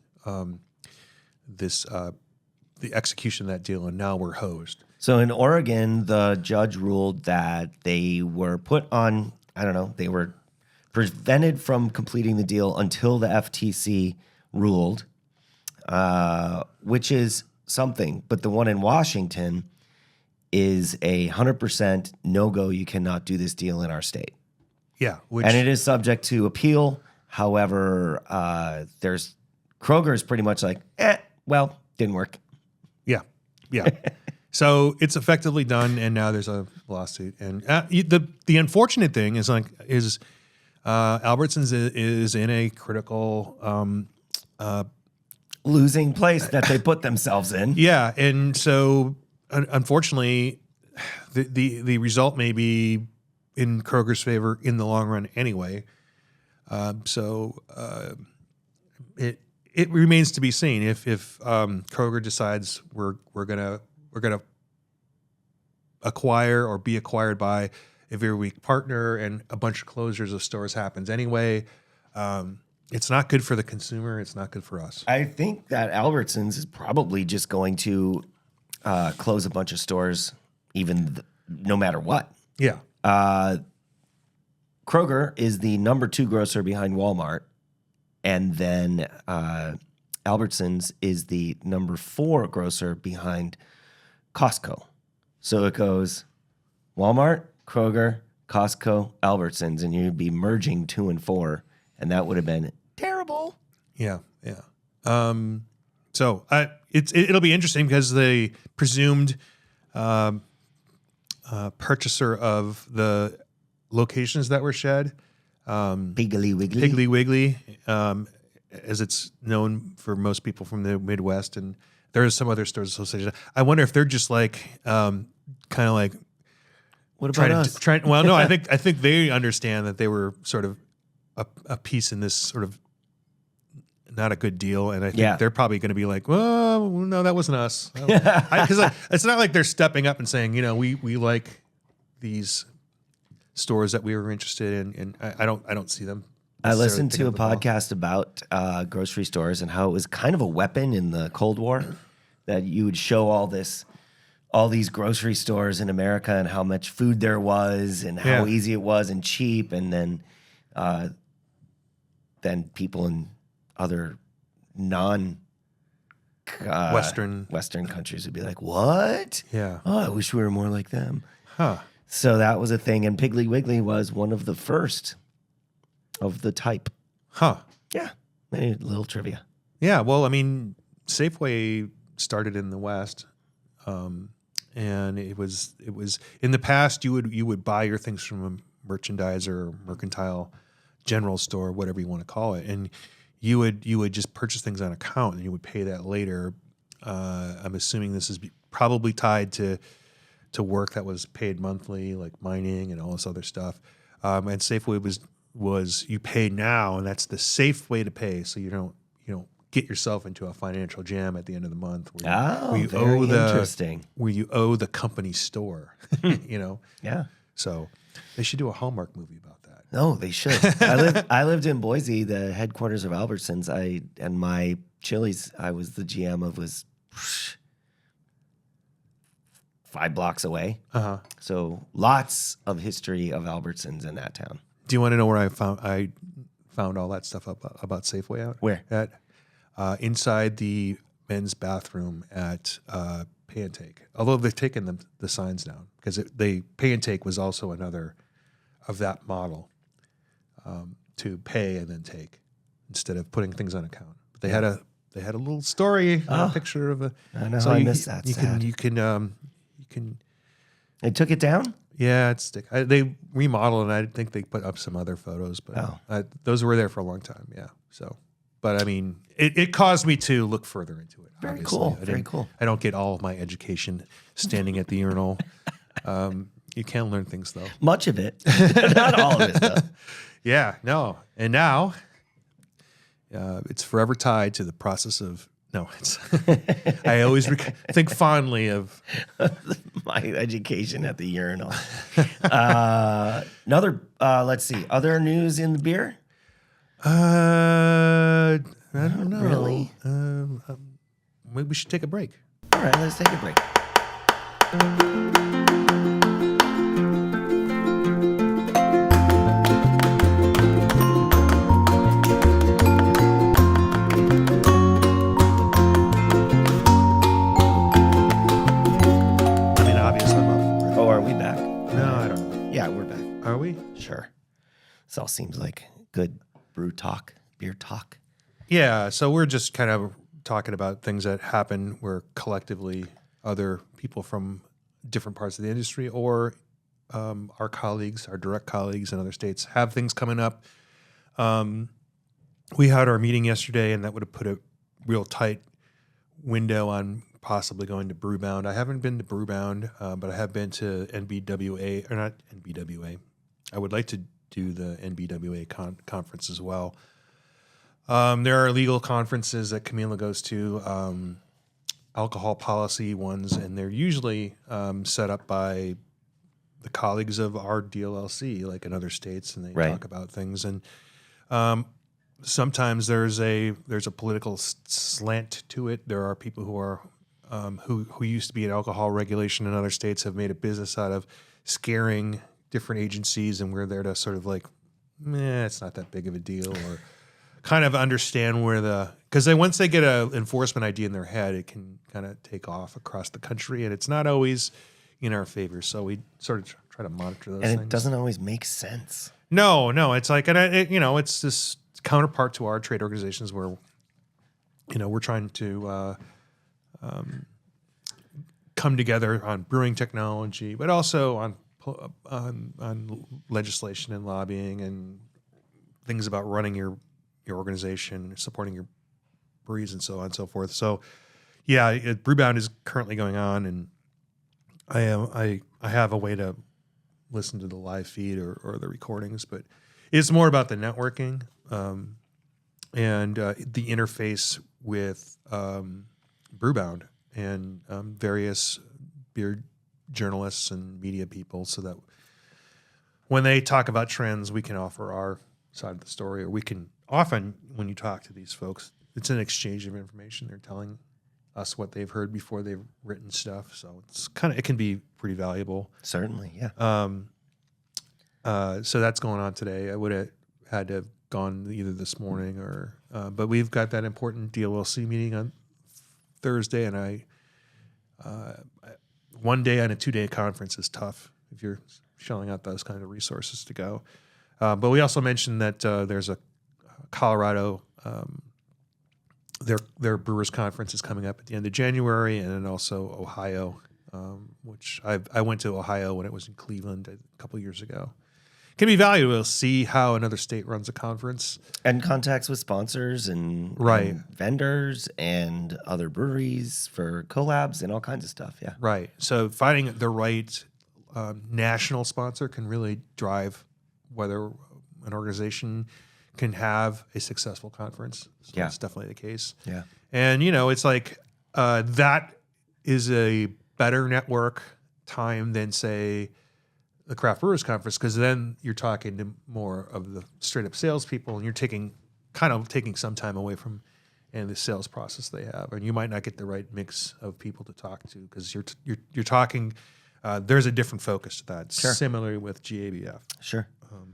the execution of that deal, and now we're hosed. So in Oregon, the judge ruled that they were put on, they were prevented from completing the deal until the FTC ruled, which is something. But the one in Washington is 100% no-go. You cannot do this deal in our state. Yeah. And it is subject to appeal. However, Kroger is pretty much like, well, didn't work. Yeah. So it's effectively done, and now there's a lawsuit. And the unfortunate thing is Albertsons is in a critical losing place that they put themselves in. Yeah, and so unfortunately, the result may be in Kroger's favor in the long run anyway. It remains to be seen if Kroger decides we're gonna acquire or be acquired by a very weak partner, and a bunch of closures of stores happens anyway. It's not good for the consumer. It's not good for us. I think that Albertsons is probably just going to close a bunch of stores, no matter what. Yeah. Kroger is the number 2 grocer behind Walmart. And then Albertsons is the number 4 grocer behind Costco. So it goes Walmart, Kroger, Costco, Albertsons, and you'd be merging 2 and 4, and that would have been terrible. Yeah. So it'll be interesting because the presumed purchaser of the locations that were shed, Piggly Wiggly, as it's known for most people from the Midwest, and there's some other stores associated. I wonder if they're just like kind of like, what about us? Well, no, I think they understand that they were sort of a piece in this sort of not a good deal, and I think they're probably going to be like, well, no, that wasn't us, because it's not like they're stepping up and saying, we like these stores that we were interested in, and I don't see them. I listened to a podcast about grocery stores and how it was kind of a weapon in the Cold War, that you would show all these grocery stores in America and how much food there was and how easy it was and cheap, and then people in other Western countries would be like, what? Yeah. Oh, I wish we were more like them. Huh. So that was a thing, and Piggly Wiggly was one of the first of the type. Huh. Yeah. A little trivia. Yeah. Well, I mean, Safeway started in the West, and it was in the past you would buy your things from a merchandiser or mercantile general store, whatever you want to call it, and you would just purchase things on account and you would pay that later. I'm assuming this is probably tied to work that was paid monthly, like mining and all this other stuff. And Safeway was you pay now, and that's the safe way to pay, so you don't get yourself into a financial jam at the end of the month. Interesting. Where you owe the company store, Yeah. So they should do a Hallmark movie about that. No, they should. I lived in Boise, the headquarters of Albertsons. And my Chili's I was the GM of was 5 blocks away. Uh-huh. So lots of history of Albertsons in that town. Do you want to know where I found all that stuff about Safeway out? Where? At inside the men's bathroom at Pay and Take. Although they've taken the signs down because Pay and Take was also another of that model to pay and then take instead of putting things on account. But they had a little story, a picture of a. I know how I missed that. You can. They took it down? Yeah, they remodeled, and I think they put up some other photos, but those were there for a long time. Yeah, so. But I mean, it caused me to look further into it. Very obviously. cool. Very cool. I don't get all of my education standing at the urinal. You can learn things though. Much of it, not all of it. Though. Yeah, no. And now it's forever tied to the process of. No, it's. I always think fondly of my education at the urinal. Let's see. Other news in the beer? I don't know. Really? Maybe we should take a break. All right, let's take a break. I mean, obviously, I'm up for it. Oh, are we back? No, I don't know. Yeah, we're back. Are we? Sure. This all seems like good brew talk, beer talk. Yeah, so we're just kind of talking about things that happen where collectively other people from different parts of the industry or our colleagues, our direct colleagues in other states have things coming up. We had our meeting yesterday, and that would have put a real tight window on possibly going to Brewbound. I haven't been to Brewbound, but I have been to NBWA, or not NBWA. I would like to do the NBWA conference as well. There are legal conferences that Camila goes to, alcohol policy ones, and they're usually set up by the colleagues of our DLLC, like in other states, and they talk about things. And sometimes there's a political slant to it. There are people who are who used to be in alcohol regulation in other states have made a business out of scaring different agencies, and we're there to sort of like, it's not that big of a deal, or kind of understand because once they get an enforcement idea in their head, it can kind of take off across the country, and it's not always in our favor. So we sort of try to monitor those things. And it doesn't always make sense. No, it's like, and it's this counterpart to our trade organizations where, we're trying to come together on brewing technology, but also on legislation and lobbying and things about running your organization, supporting your breweries, and so on and so forth. So, yeah, Brewbound is currently going on, and I have a way to listen to the live feed or the recordings, but it's more about the networking and the interface with Brewbound and various beer journalists and media people, so that when they talk about trends, we can offer our side of the story, or we can often, when you talk to these folks, it's an exchange of information. They're telling us what they've heard before they've written stuff. So it can be pretty valuable. Certainly, yeah. So that's going on today. I would have had to have gone either this morning but we've got that important DLLC meeting on Thursday, and one day on a 2-day conference is tough if you're shelling out those kind of resources to go. But we also mentioned that there's a Colorado, their Brewers Conference is coming up at the end of January, and then also Ohio, which I went to Ohio when it was in Cleveland a couple years ago. It can be valuable to see how another state runs a conference. And contacts with sponsors and vendors and other breweries for collabs and all kinds of stuff, yeah. Right. So finding the right national sponsor can really drive whether an organization can have a successful conference. So that's definitely the case. Yeah. And, it's like that is a better network time than, say, the Craft Brewers Conference, because then you're talking to more of the straight up salespeople, and you're taking some time away from and the sales process they have, and you might not get the right mix of people to talk to because you're talking. There's a different focus to that. Sure. Similarly with GABF. Sure.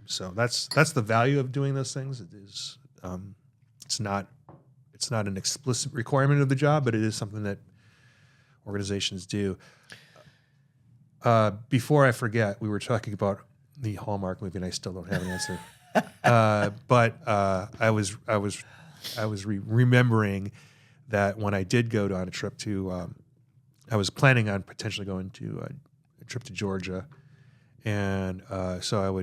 So that's the value of doing those things. It is it's not an explicit requirement of the job, but it is something that organizations do. Before I forget, we were talking about the Hallmark movie, and I still don't have an answer. But I was remembering that when I did go on a trip to, I was planning on potentially going to a trip to Georgia, and so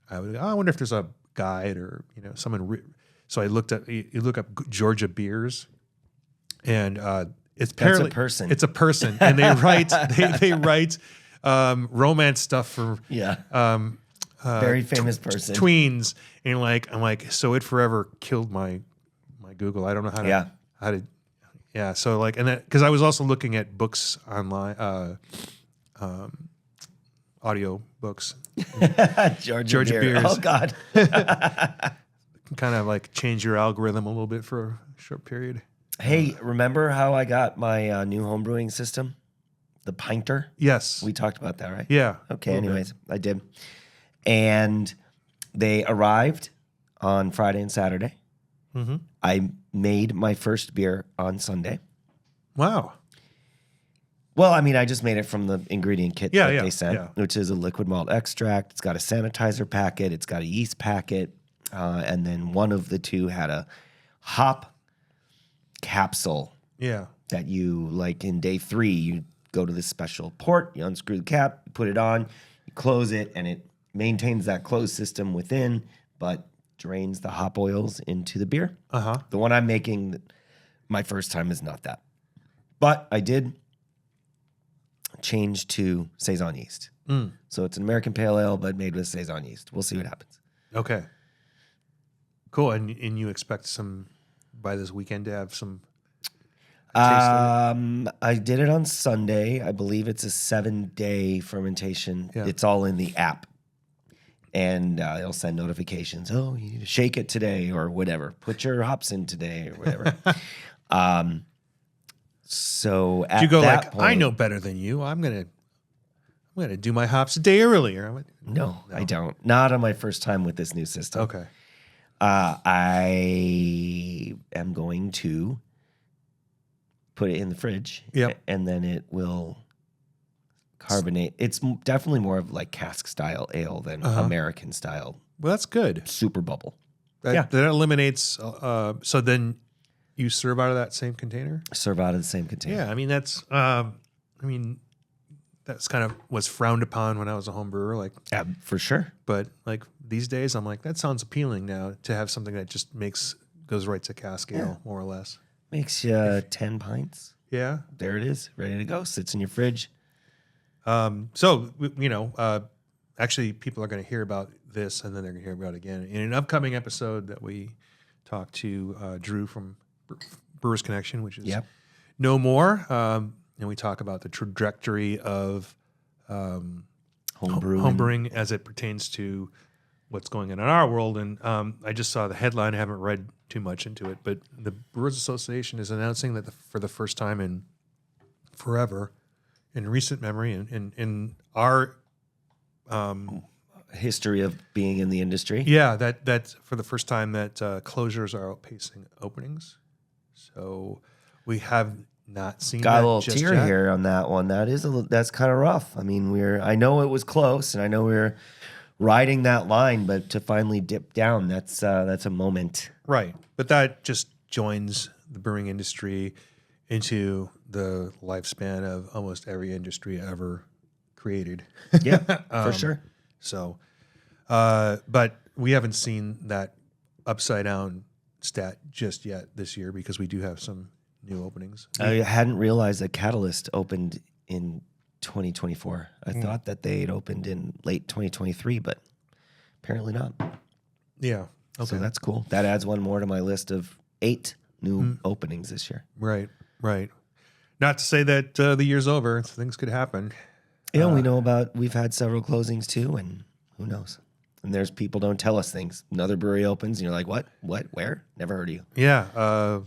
I wonder if there's a guide or someone. So I looked up. You look up Georgia beers, and it's apparently a person. It's a person, and they write they write romance stuff for very famous person. tweens, and I'm like, so it forever killed my Google. I don't know how to so and that because I was also looking at books online, audio books. Georgia beers. Oh God. Can kind of change your algorithm a little bit for a short period. Hey, remember how I got my new homebrewing system? The Pinter? Yes. We talked about that, right? Yeah. Okay, anyways, I did. And they arrived on Friday and Saturday. Mm-hmm. I made my first beer on Sunday. Wow. Well, I mean, I just made it from the ingredient kit that they sent, yeah. which is a liquid malt extract. It's got a sanitizer packet. It's got a yeast packet. And then one of the two had a hop capsule. Yeah. That you, in day 3, you go to this special port, you unscrew the cap, you put it on, you close it, and it maintains that closed system within, but drains the hop oils into the beer. Uh-huh. The one I'm making my first time is not that. But I did change to Saison yeast. So it's an American Pale Ale, but made with Saison yeast. We'll see what happens. Okay. Cool. And you expect by this weekend to have some taste of it? I did it on Sunday. I believe it's a 7-day fermentation. Yeah. It's all in the app. And it'll send notifications. Oh, you need to shake it today or whatever. Put your hops in today or whatever. So at you go that point, I know better than you. I'm gonna do my hops a day earlier. No, I don't. Not on my first time with this new system. Okay. I am going to put it in the fridge. Yep. And then it will carbonate. It's definitely more of cask style ale than American style Well, that's good. super bubble. That eliminates. So then you serve out of that same container. Serve out of the same container. Yeah, I mean that's kind of was frowned upon when I was a home brewer. Yeah, for sure. But these days, I'm like, that sounds appealing now to have something that just goes right to cask ale, more or less. Makes you 10 pints. Yeah. There it is, ready to go. Sits in your fridge. So actually, people are going to hear about this, and then they're going to hear about it again in an upcoming episode that we talked to Drew from Brewers Connection, which is no more. And we talk about the trajectory of homebrewing as it pertains to what's going on in our world. And I just saw the headline. I haven't read too much into it, but the Brewers Association is announcing that for the first time in forever, in recent memory, in our history of being in the industry. Yeah, that for the first time that closures are outpacing openings. So we have not seen Got that a little just tear yet. here on that one. That's kind of rough. I mean, I know it was close, and I know we're riding that line, but to finally dip down, that's a moment. Right. But that just joins the brewing industry into the lifespan of almost every industry ever created. Yeah, for sure. So, but we haven't seen that upside down stat just yet this year because we do have some new openings. I hadn't realized that Catalyst opened in 2024. I thought that they had opened in late 2023, but apparently not. Yeah. Okay. So that's cool. That adds one more to my list of 8 new openings this year. Right. Not to say that the year's over. Things could happen. Yeah, we've had several closings too, and who knows? And there's people don't tell us things. Another brewery opens, and you're like, what, where? Never heard of you. Yeah.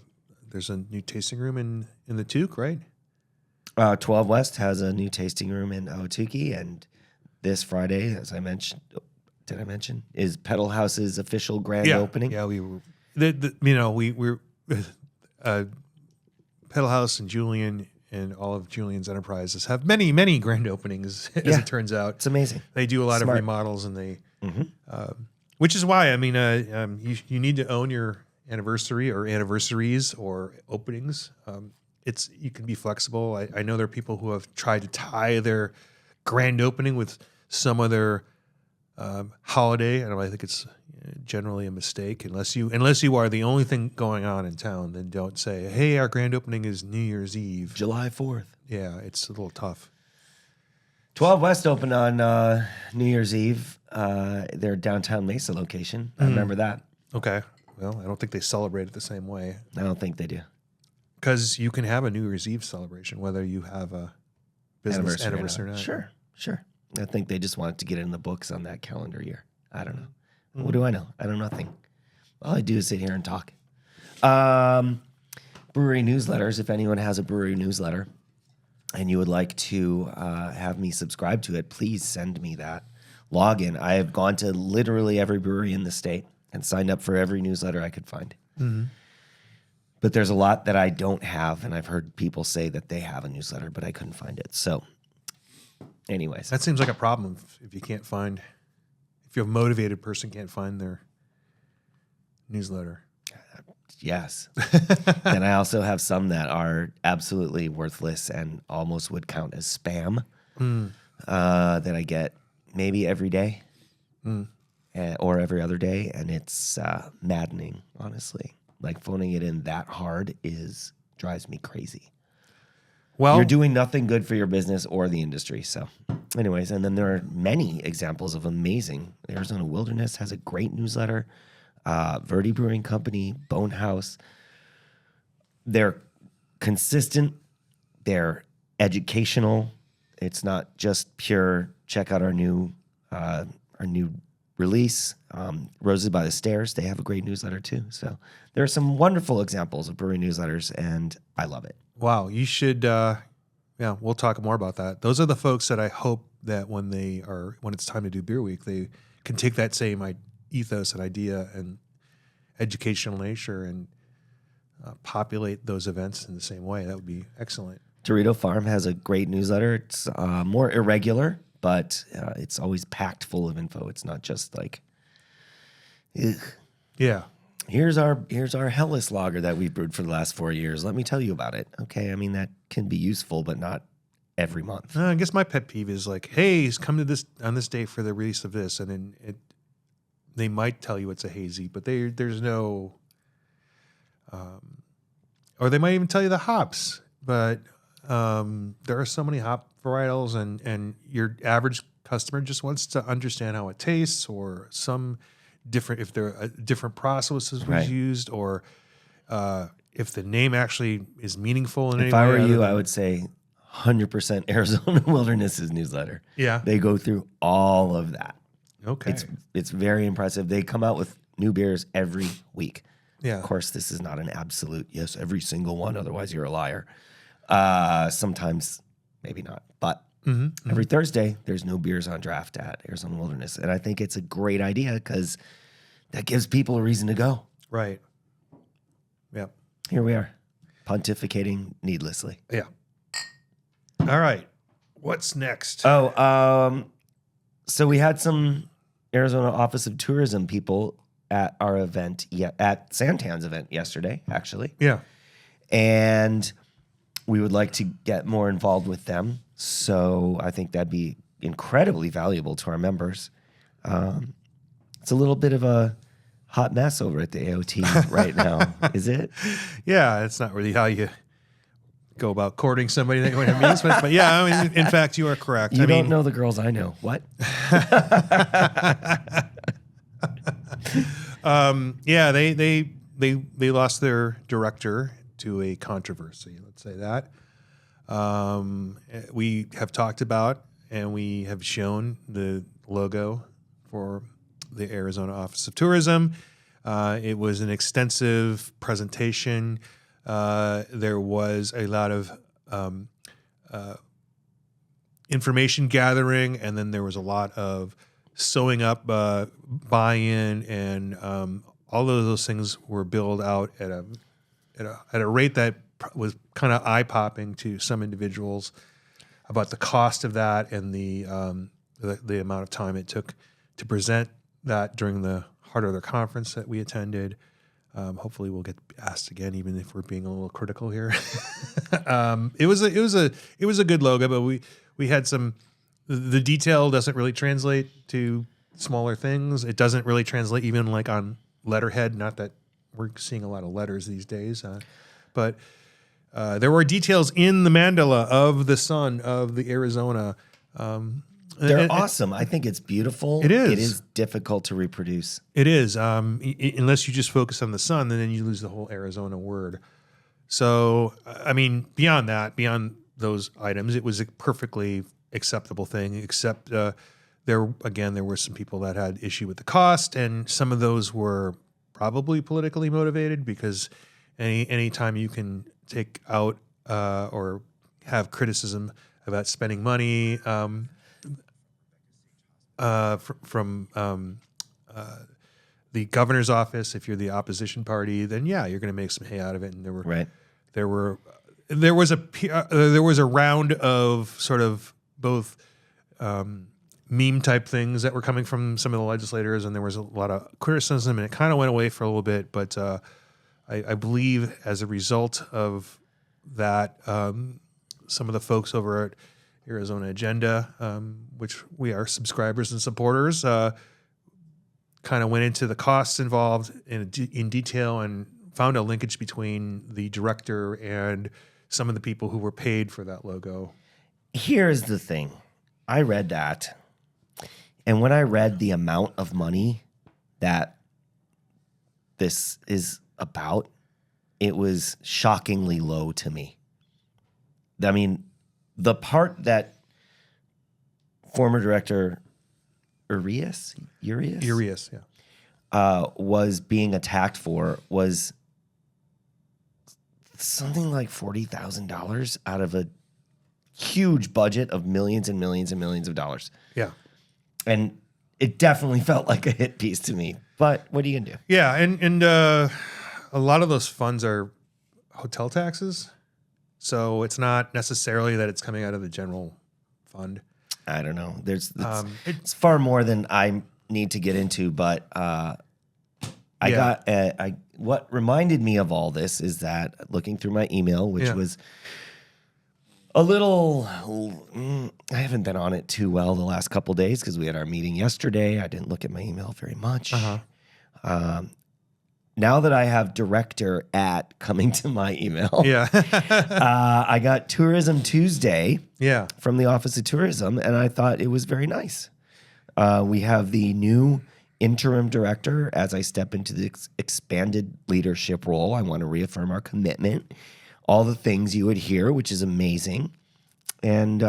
There's a new tasting room in the Toque, right? 12 West has a new tasting room in Ahwatukee, and this Friday, as I mentioned, did I mention, is Pedal House's official grand opening? Yeah, we were. We're Pedal House and Julian and all of Julian's enterprises have many grand openings, as it turns out. It's amazing. They do a lot Smart. of remodels, and they, which is why you need to own your anniversary or anniversaries or openings. You can be flexible. I know there are people who have tried to tie their grand opening with some other holiday, and I think it's generally a mistake. Unless you are the only thing going on in town, then don't say, "Hey, our grand opening is New Year's Eve, July 4th." Yeah, it's a little tough. 12 West opened on New Year's Eve. Their downtown Mesa location. I remember that. Okay, well, I don't think they celebrate it the same way I don't think they do. because you can have a New Year's Eve celebration whether you have a business anniversary or not. Sure. I think they just wanted to get it in the books on that calendar year. I don't know. What do I know? I know nothing. All I do is sit here and talk. Brewery newsletters. If anyone has a brewery newsletter and you would like to have me subscribe to it, please send me that login. I have gone to literally every brewery in the state and signed up for every newsletter I could find. But there's a lot that I don't have, and I've heard people say that they have a newsletter, but I couldn't find it. So anyways. That seems like a problem if you can't find, if you're a motivated person can't find their newsletter. Yes. And I also have some that are absolutely worthless and almost would count as spam that I get maybe every day or every other day. And it's maddening, honestly. Like phoning it in that hard drives me crazy. Well, You're doing nothing good for your business or the industry. So anyways, and then there are many examples of amazing. Arizona Wilderness has a great newsletter. Verde Brewing Company, Bonehouse. They're consistent. They're educational. It's not just pure check out our new release. Roses by the Stairs, they have a great newsletter too. So there are some wonderful examples of brewery newsletters, and I love it. wow, you should. We'll talk more about that. Those are the folks that I hope that when it's time to do Beer Week, they can take that same ethos and idea and educational nature and populate those events in the same way. That would be excellent. Dorito Farm has a great newsletter. It's more irregular, but it's always packed full of info. It's not just like, ugh. Yeah. Here's our Hellas lager that we've brewed for the last 4 years. Let me tell you about it. Okay, I mean, that can be useful, but not every month. I guess my pet peeve is like, hey, come to this on this day for the release of this, and then they might tell you it's a hazy, but there's no, or they might even tell you the hops, but there are so many hop varietals, and your average customer just wants to understand how it tastes, or some different, if there are different processes was Right. used, or if the name actually is meaningful in any If way. I were other you, than- I would say 100% Arizona Wilderness's newsletter. Yeah. They go through all of that. Okay. It's very impressive. They come out with new beers every week. Yeah. Of course, this is not an absolute, yes, every single one. Otherwise, you're a liar. Sometimes, maybe not. But every Thursday, there's no beers on draft at Arizona Wilderness. And I think it's a great idea because that gives people a reason to go. Right. Yeah. Here we are, pontificating needlessly. Yeah. All right. What's next? So we had some Arizona Office of Tourism people at our event, at SanTan's event yesterday, actually. Yeah. And we would like to get more involved with them. So I think that'd be incredibly valuable to our members. It's a little bit of a hot mess over at the AOT right now, is it? Yeah. It's not really how you go about courting somebody that when it means, but yeah, I mean, in fact, you are correct. You don't know the girls I know. What? Yeah, they lost their director to a controversy. Let's say that. We have talked about and we have shown the logo for the Arizona Office of Tourism. It was an extensive presentation. There was a lot of information gathering, and then there was a lot of sewing up buy-in, and all of those things were billed out at a rate that was kind of eye-popping to some individuals about the cost of that and the amount of time it took to present that during the heart of their conference that we attended. Hopefully we'll get asked again, even if we're being a little critical here. It was a good logo, but we had some. The detail doesn't really translate to smaller things. It doesn't really translate even like on letterhead. Not that we're seeing a lot of letters these days, but there were details in the mandala of the sun of the Arizona. They're awesome. I think it's beautiful. It is. It is difficult to reproduce. It is. Unless you just focus on the sun, then you lose the whole Arizona word. So, I mean, beyond those items, it was a perfectly acceptable thing, except there were some people that had issue with the cost, and some of those were probably politically motivated, because any time you can take out or have criticism about spending money from the governor's office, if you're the opposition party, then yeah, you're going to make some hay out of it. And there was a round of sort of both meme type things that were coming from some of the legislators, and there was a lot of criticism, and it kind of went away for a little bit. But I believe as a result of that, some of the folks over at Arizona Agenda, which we are subscribers and supporters, kind of went into the costs involved in detail and found a linkage between the director and some of the people who were paid for that logo. Here's the thing. I read that, and when I read the amount of money that this is about, it was shockingly low to me. I mean, the part that former director Urias, was being attacked for was something like $40,000 out of a huge budget of millions and millions and millions of dollars. Yeah. And it definitely felt like a hit piece to me. But what are you gonna do? Yeah, and a lot of those funds are hotel taxes, so it's not necessarily that it's coming out of the general fund. I don't know. It's far more than I need to get into, but what reminded me of all this is that looking through my email, which was a little, I haven't been on it too well the last couple of days because we had our meeting yesterday. I didn't look at my email very much. Now that I have director at coming to my email, I got Tourism Tuesday from the Office of Tourism, and I thought it was very nice. We have the new interim director as I step into the expanded leadership role. I want to reaffirm our commitment, all the things you would hear, which is amazing. And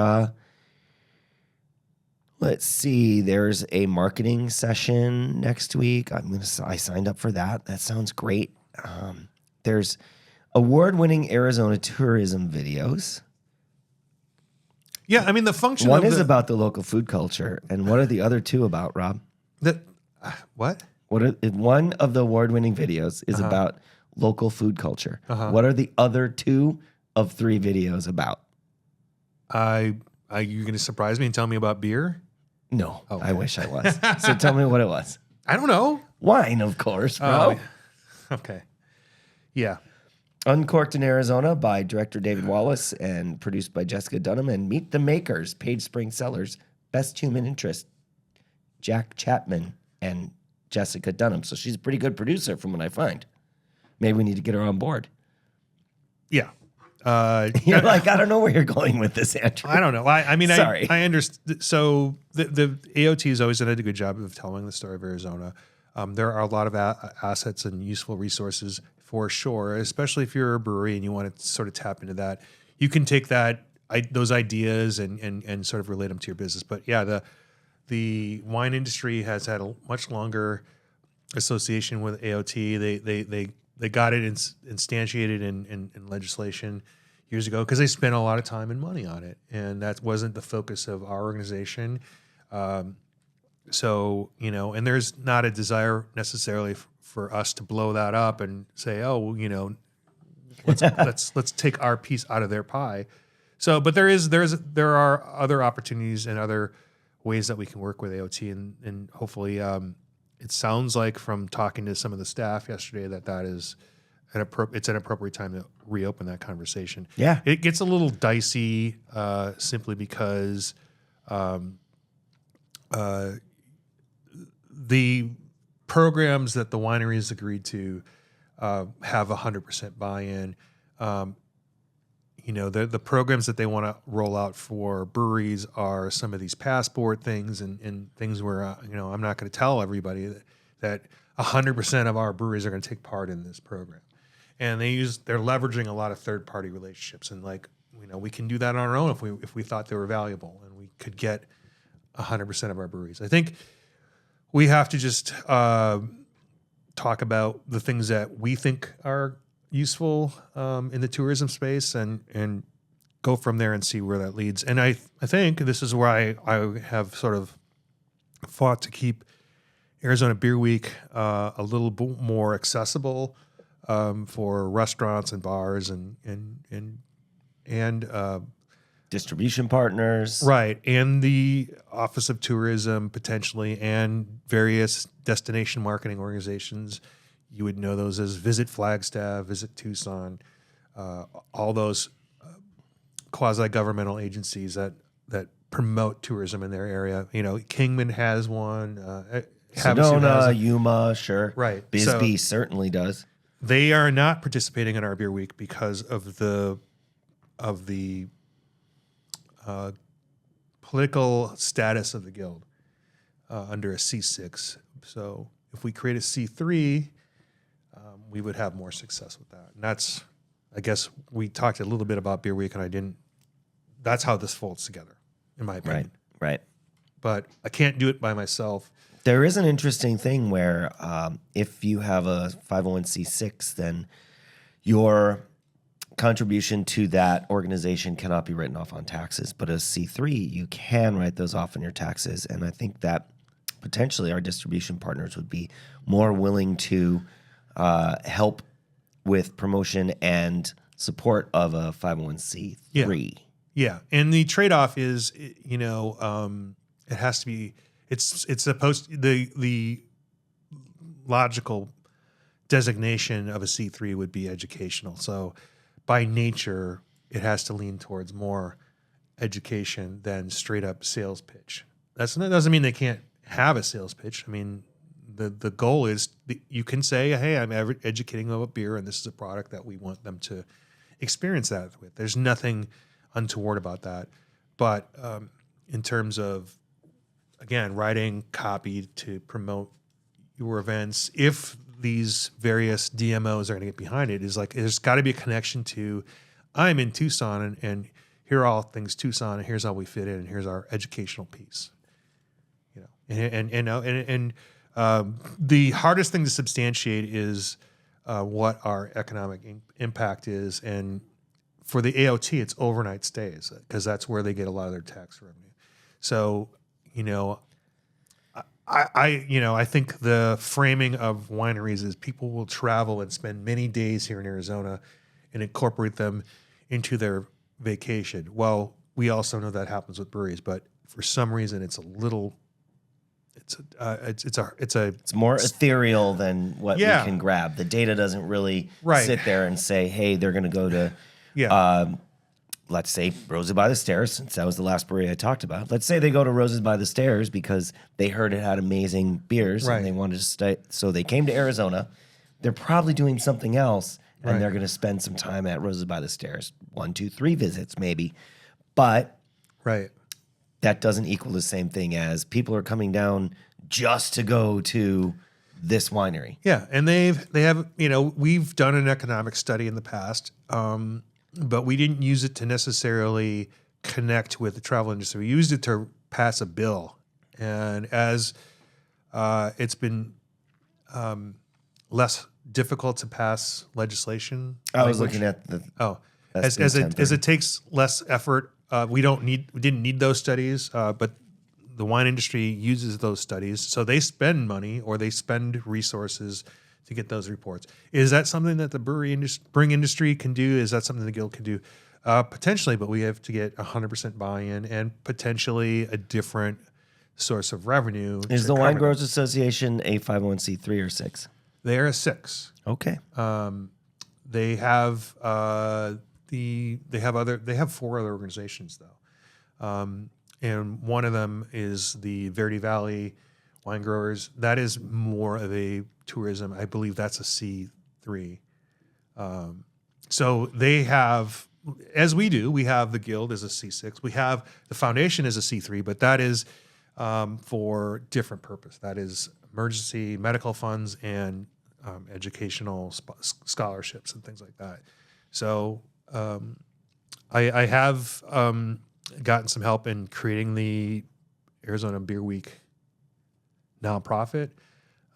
let's see, there's a marketing session next week. I signed up for that. That sounds great. There's award-winning Arizona tourism videos. Yeah, I mean the function. One is about the local food culture, and what are the other two about, Rob? What? One of the award-winning videos is about local food culture. What are the other 2 of 3 videos about? Are you going to surprise me and tell me about beer? No, I wish I was. So tell me what it was. I don't know. Wine, of course, bro. Okay. Yeah. Uncorked in Arizona by director David Wallace and produced by Jessica Dunham, and Meet the Makers, Page Spring Cellars, Best Human Interest, Jack Chapman and Jessica Dunham. So she's a pretty good producer from what I find. Maybe we need to get her on board. Yeah. You're like, I don't know where you're going with this, Andrew. I don't know. I mean, Sorry. I understand. So the AOT has always done a good job of telling the story of Arizona. There are a lot of assets and useful resources for sure, especially if you're a brewery and you want to sort of tap into that. You can take that those ideas and sort of relate them to your business. But yeah, the wine industry has had a much longer association with AOT. They got it instantiated in legislation years ago because they spent a lot of time and money on it, and that wasn't the focus of our organization. So, you know, and there's not a desire necessarily for us to blow that up and say, oh, well, you know, let's take our piece out of their pie. So, but there are other opportunities and other ways that we can work with AOT, and hopefully, it sounds like from talking to some of the staff yesterday that is it's an appropriate time to reopen that conversation. Yeah. It gets a little dicey simply because the programs that the wineries agreed to have 100% buy-in. You know, the programs that they want to roll out for breweries are some of these passport things and things where, you know, I'm not going to tell everybody that 100% of our breweries are going to take part in this program. And they're leveraging a lot of third-party relationships. And like, you know, we can do that on our own if we thought they were valuable and we could get 100% of our breweries. I think we have to just talk about the things that we think are useful in the tourism space and go from there and see where that leads. And I think this is where I have sort of fought to keep Arizona Beer Week a little bit more accessible for restaurants and bars and distribution partners. Right. And the Office of Tourism potentially and various destination marketing organizations. You would know those as Visit Flagstaff, Visit Tucson, all those quasi-governmental agencies that promote tourism in their area. You know, Kingman has one. Sedona, Yuma, sure. Right. Bisbee certainly does. They are not participating in our Beer Week because of the political status of the guild under a C6. So if we create a C3, we would have more success with that. And that's, I guess, we talked a little bit about Beer Week, and that's how this folds together, in my opinion. Right. But I can't do it by myself. There is an interesting thing where if you have a 501c6, then your contribution to that organization cannot be written off on taxes. But as C3, you can write those off on your taxes. And I think that potentially our distribution partners would be more willing to help with promotion and support of a 501c3. Yeah. And the trade-off is, you know, it has to be, it's supposed to, the logical designation of a C3 would be educational. So by nature, it has to lean towards more education than straight up sales pitch. That doesn't mean they can't have a sales pitch. I mean, the goal is you can say, hey, I'm educating them about beer, and this is a product that we want them to experience that with. There's nothing untoward about that. But in terms of, again, writing copy to promote your events, if these various DMOs are going to get behind it, is like there's got to be a connection to, I'm in Tucson, and here are all things Tucson, and here's how we fit in, and here's our educational piece. You know, and the hardest thing to substantiate is what our economic impact is, and for the AOT, it's overnight stays because that's where they get a lot of their tax revenue. So, you know, I think the framing of wineries is people will travel and spend many days here in Arizona and incorporate them into their vacation. Well, we also know that happens with breweries, but for some reason, it's a little. It's more ethereal than what we can grab. The data doesn't really sit there and say, hey, they're going to go to, let's say, Roses by the Stairs, since that was the last brewery I talked about. Let's say they go to Roses by the Stairs because they heard it had amazing beers and they wanted to stay. So they came to Arizona. They're probably doing something else, and they're going to spend some time at Roses by the Stairs. 1, 2, 3 visits maybe. But that doesn't equal the same thing as people are coming down just to go to this winery. Yeah, and they have, you know, we've done an economic study in the past, but we didn't use it to necessarily connect with the travel industry. We used it to pass a bill. And as it's been less difficult to pass legislation. I was looking at the as it takes less effort. We didn't need those studies, but the wine industry uses those studies, so they spend money or they spend resources to get those reports. Is that something that the brewing industry can do? Is that something the guild can do? Potentially, but we have to get 100% buy-in and potentially a different source of revenue. Is the Wine Growers Association a 501c3 or 6? They're a 6. Okay. They have they have 4 other organizations though, and one of them is the Verde Valley Wine Growers. That is more of a tourism. I believe that's a C3. So they have, as we do, we have the guild as a C6. We have the foundation as a C3, but that is for different purpose. That is emergency medical funds and educational scholarships and things like that. So I have gotten some help in creating the Arizona Beer Week nonprofit.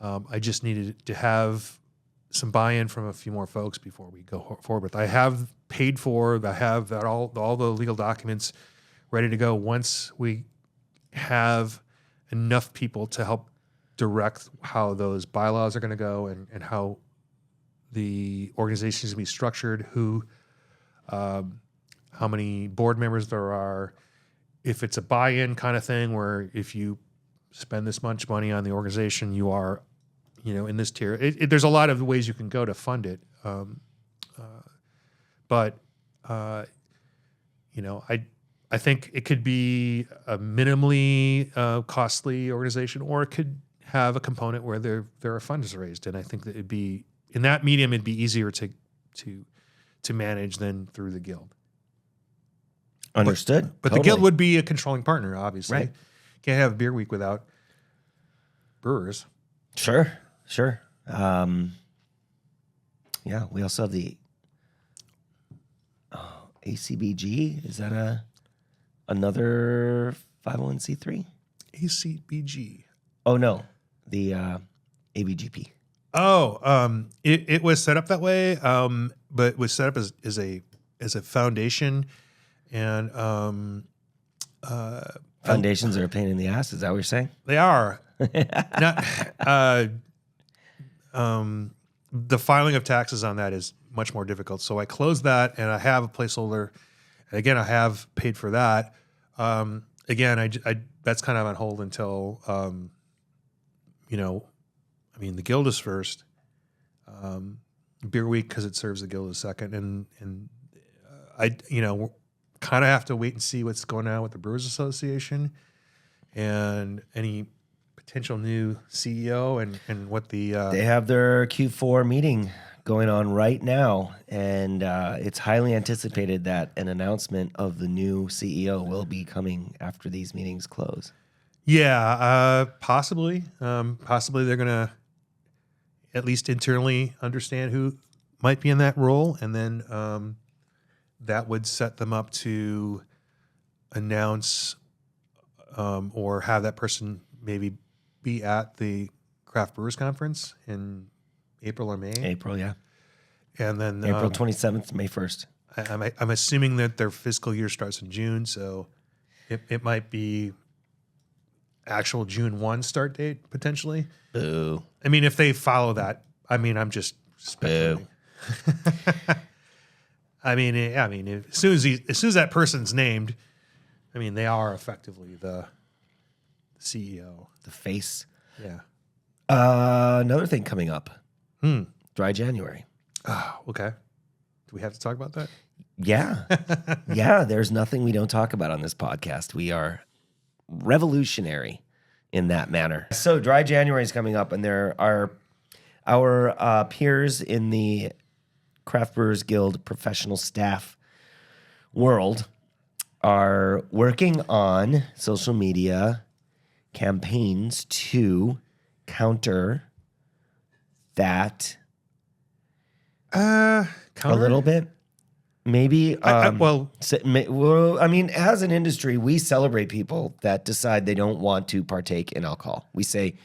I just needed to have some buy-in from a few more folks before we go forward with. I have paid for. I have that all the legal documents ready to go. Once we have enough people to help direct how those bylaws are going to go and how the organization is going to be structured, how many board members there are, if it's a buy-in kind of thing where if you spend this much money on the organization, you are, in this tier. There's a lot of ways you can go to fund it, but I think it could be a minimally costly organization, or it could have a component where there are funds raised, and I think that it'd be in that medium. It'd be easier to manage than through the guild. Understood. But Totally. the guild would be a controlling partner, obviously. Right. Can't have a beer week without brewers. Sure. Yeah, we also have the ACBG. Is that another 501c3? ACBG. Oh no, the ABGP. Oh, it was set up that way, but it was set up as a foundation, and Foundations are a pain in the ass. Is that what you're saying? they are. The filing of taxes on that is much more difficult. So I closed that, and I have a placeholder. And again, I have paid for that. Again, I that's kind of on hold until, the guild is first. Beer Week, because it serves the guild, is second, and I kind of have to wait and see what's going on with the Brewers Association and any potential new CEO and what the They have their Q4 meeting going on right now, and it's highly anticipated that an announcement of the new CEO will be coming after these meetings close. Yeah, possibly. Possibly they're going to at least internally understand who might be in that role, and then that would set them up to announce or have that person maybe be at the Craft Brewers Conference in April or May. April, yeah. And then April 27th, May 1st. I'm assuming that their fiscal year starts in June, so it might be actual June 1 start date potentially. Boo. I mean, if they follow that, I'm just speculating. I mean, as soon as that person's named, they are effectively the CEO, The face. Yeah. Another thing coming up. Dry January. Oh, okay. Do we have to talk about that? Yeah. Yeah, there's nothing we don't talk about on this podcast. We are revolutionary in that manner. So Dry January is coming up, and there are our peers in the Craft Brewers Guild professional staff world are working on social media campaigns to counter that a little bit. Maybe. Well, I mean, as an industry, we celebrate people that decide they don't want to partake in alcohol. We say,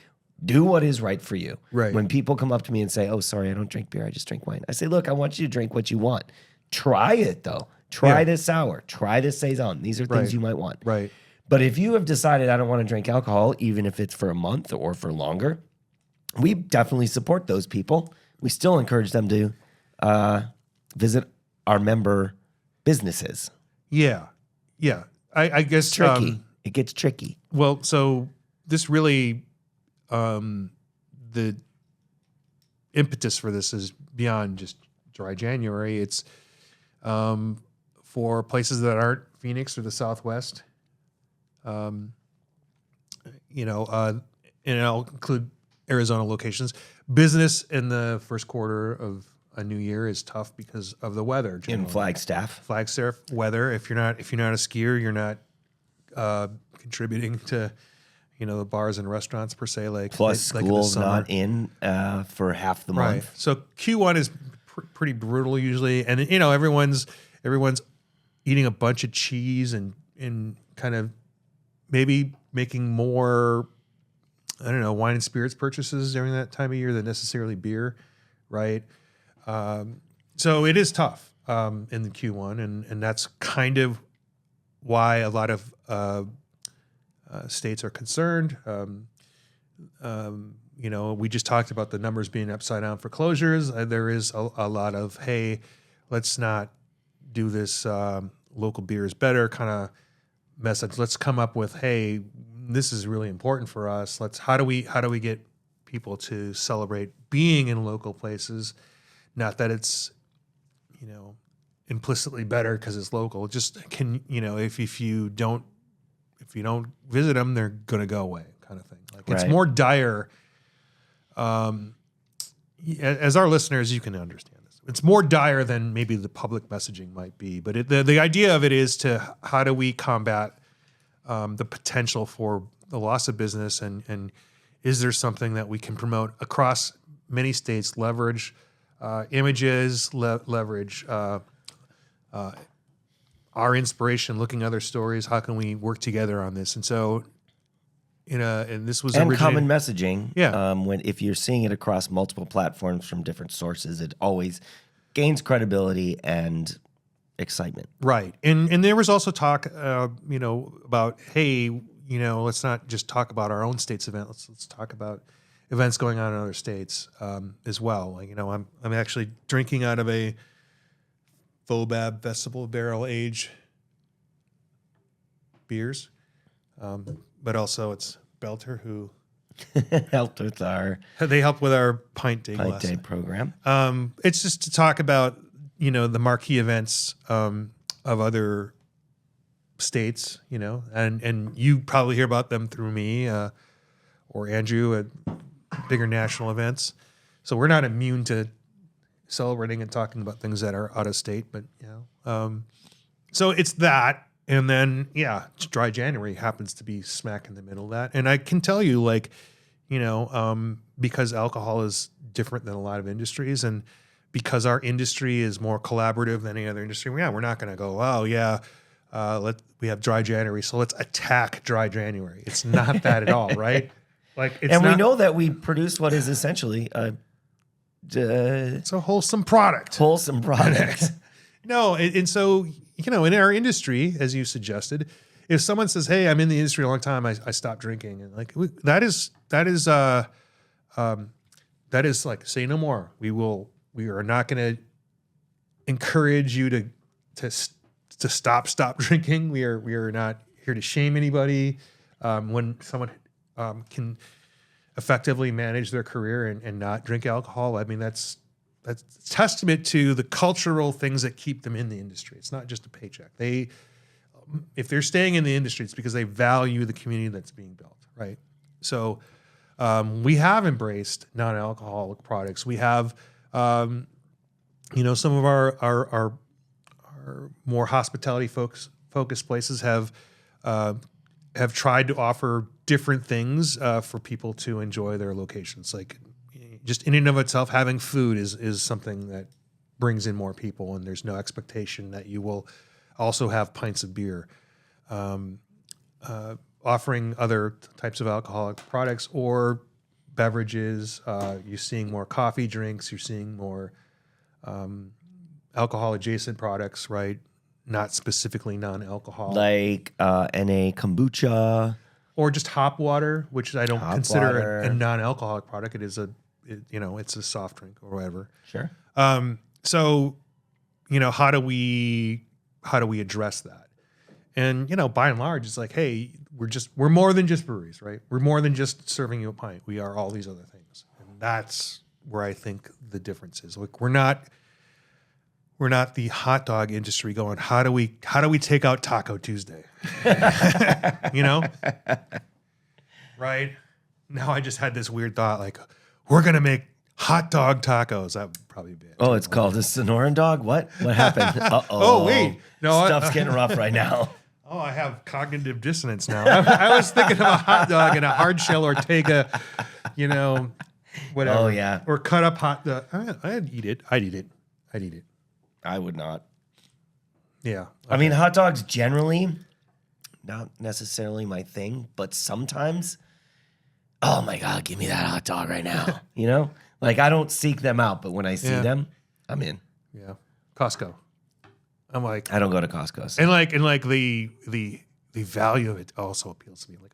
do what is right for you. Right. When people come up to me and say, oh, sorry, I don't drink beer, I just drink wine. I say, look, I want you to drink what you want. Try it, though. Try this sour. Try this Saison. These are things you might want. Right. But if you have decided I don't want to drink alcohol, even if it's for a month or for longer, we definitely support those people. We still encourage them to visit our member businesses. Yeah. Yeah. I guess Tricky. It gets tricky. Well, so this really, the impetus for this is beyond just dry January. It's for places that aren't Phoenix or the Southwest. And I'll include Arizona locations. Business in the first quarter of a new year is tough because of the weather. In Flagstaff. Flagstaff weather. If you're not a skier, you're not contributing to, the bars and restaurants per se. Plus, like school's not in for half the month. Right. So Q1 is pretty brutal usually, and everyone's eating a bunch of cheese and kind of maybe making more, I don't know, wine and spirits purchases during that time of year than necessarily beer, right? So it is tough in the Q1, and that's kind of why a lot of states are concerned. We just talked about the numbers being upside down for closures. There is a lot of, hey, let's not do this local beer is better kind of message. Let's come up with, hey, this is really important for us. How do we get people to celebrate being in local places? Not that it's, implicitly better because it's local. Just if you don't visit them, they're gonna go away, kind of thing. It's more dire. As our listeners, you can understand this. It's more dire than maybe the public messaging might be. But the idea of it is to how do we combat the potential for the loss of business, and is there something that we can promote across many states, leverage images, leverage our inspiration, looking at other stories. How can we work together on this? And so, and this was common messaging. Yeah. If you're seeing it across multiple platforms from different sources, it always gains credibility and excitement. Right. And there was also talk, about, hey, let's not just talk about our own state's event. Let's talk about events going on in other states as well. I'm actually drinking out of a FOBAB Festival Barrel Age beers, but also it's Belter who helped with our Pint Day program. It's just to talk about the marquee events of other states, and you probably hear about them through me or Andrew at bigger national events. So we're not immune to celebrating and talking about things that are out of state, but so it's that. And then, dry January happens to be smack in the middle of that. And I can tell you, because alcohol is different than a lot of industries, and because our industry is more collaborative than any other industry, we're not going to go, we have dry January, so let's attack dry January. It's not that at all, right? We know that we produce what is essentially it's a wholesome product. Wholesome product. No, and so, in our industry, as you suggested, if someone says, hey, I'm in the industry a long time, I stopped drinking, and that is say no more. We are not going to encourage you to stop drinking. We are not here to shame anybody. When someone can effectively manage their career and not drink alcohol, I mean, that's testament to the cultural things that keep them in the industry. It's not just a paycheck. If they're staying in the industry, it's because they value the community that's being built, right? So we have embraced non-alcoholic products. We have, some of our more hospitality focused places have tried to offer different things for people to enjoy their locations. Like just in and of itself, having food is something that brings in more people, and there's no expectation that you will also have pints of beer. Offering other types of alcoholic products or beverages, you're seeing more coffee drinks, you're seeing more alcohol adjacent products, right? Not specifically non-alcohol. Like NA kombucha. Or just hop water, which I don't Hop consider water. a non-alcoholic product. It is it's a soft drink or whatever. Sure. So, how do we address that? And, by and large, it's like, hey, we're more than just breweries, right? We're more than just serving you a pint. We are all these other things. And that's where I think the difference is. Like, we're not the hot dog industry going, how do we take out Taco Tuesday? Right? Now I just had this weird thought, like, we're going to make hot dog tacos. That would probably be it. Oh, it's called a Sonoran dog? What happened? Uh-oh. Oh, wait. No, Stuff's getting rough right now. Oh, I have cognitive dissonance now. I was thinking of a hot dog and a hard shell Ortega, whatever. Oh, yeah. Or cut up hot dog. I'd eat it. I would not. Yeah. I mean, hot dogs generally, not necessarily my thing, but sometimes, oh my God, give me that hot dog right now. Like I don't seek them out, but when I see them, I'm in. Yeah. Costco. I'm like, I don't go to Costco. So. and like the value of it also appeals to me. Like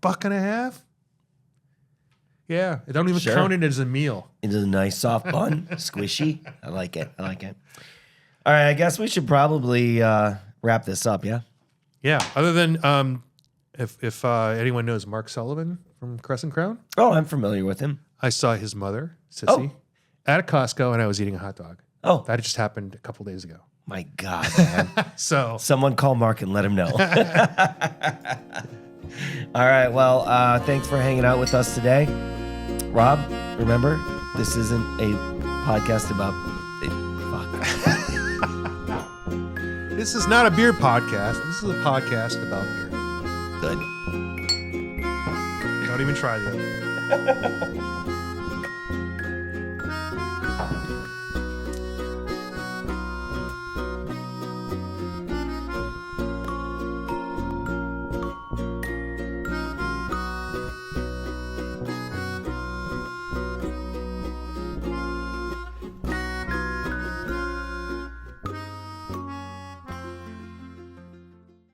$1.50. Yeah. I don't even Sure. count it as a meal. It's a nice soft bun, squishy. I like it. All right, I guess we should probably wrap this up, yeah? Yeah. Other than if anyone knows Mark Sullivan from Crescent Crown, Oh, I'm familiar with him. I saw his mother, Sissy, at a Costco, and I was eating a hot dog. Oh, That just happened a couple days ago. my God, man. So Someone call Mark and let him know. All right, well, thanks for hanging out with us today. Rob, remember, this isn't a podcast about... Fuck. this is not a beer podcast. This is a podcast about beer. Good. Don't even try the other.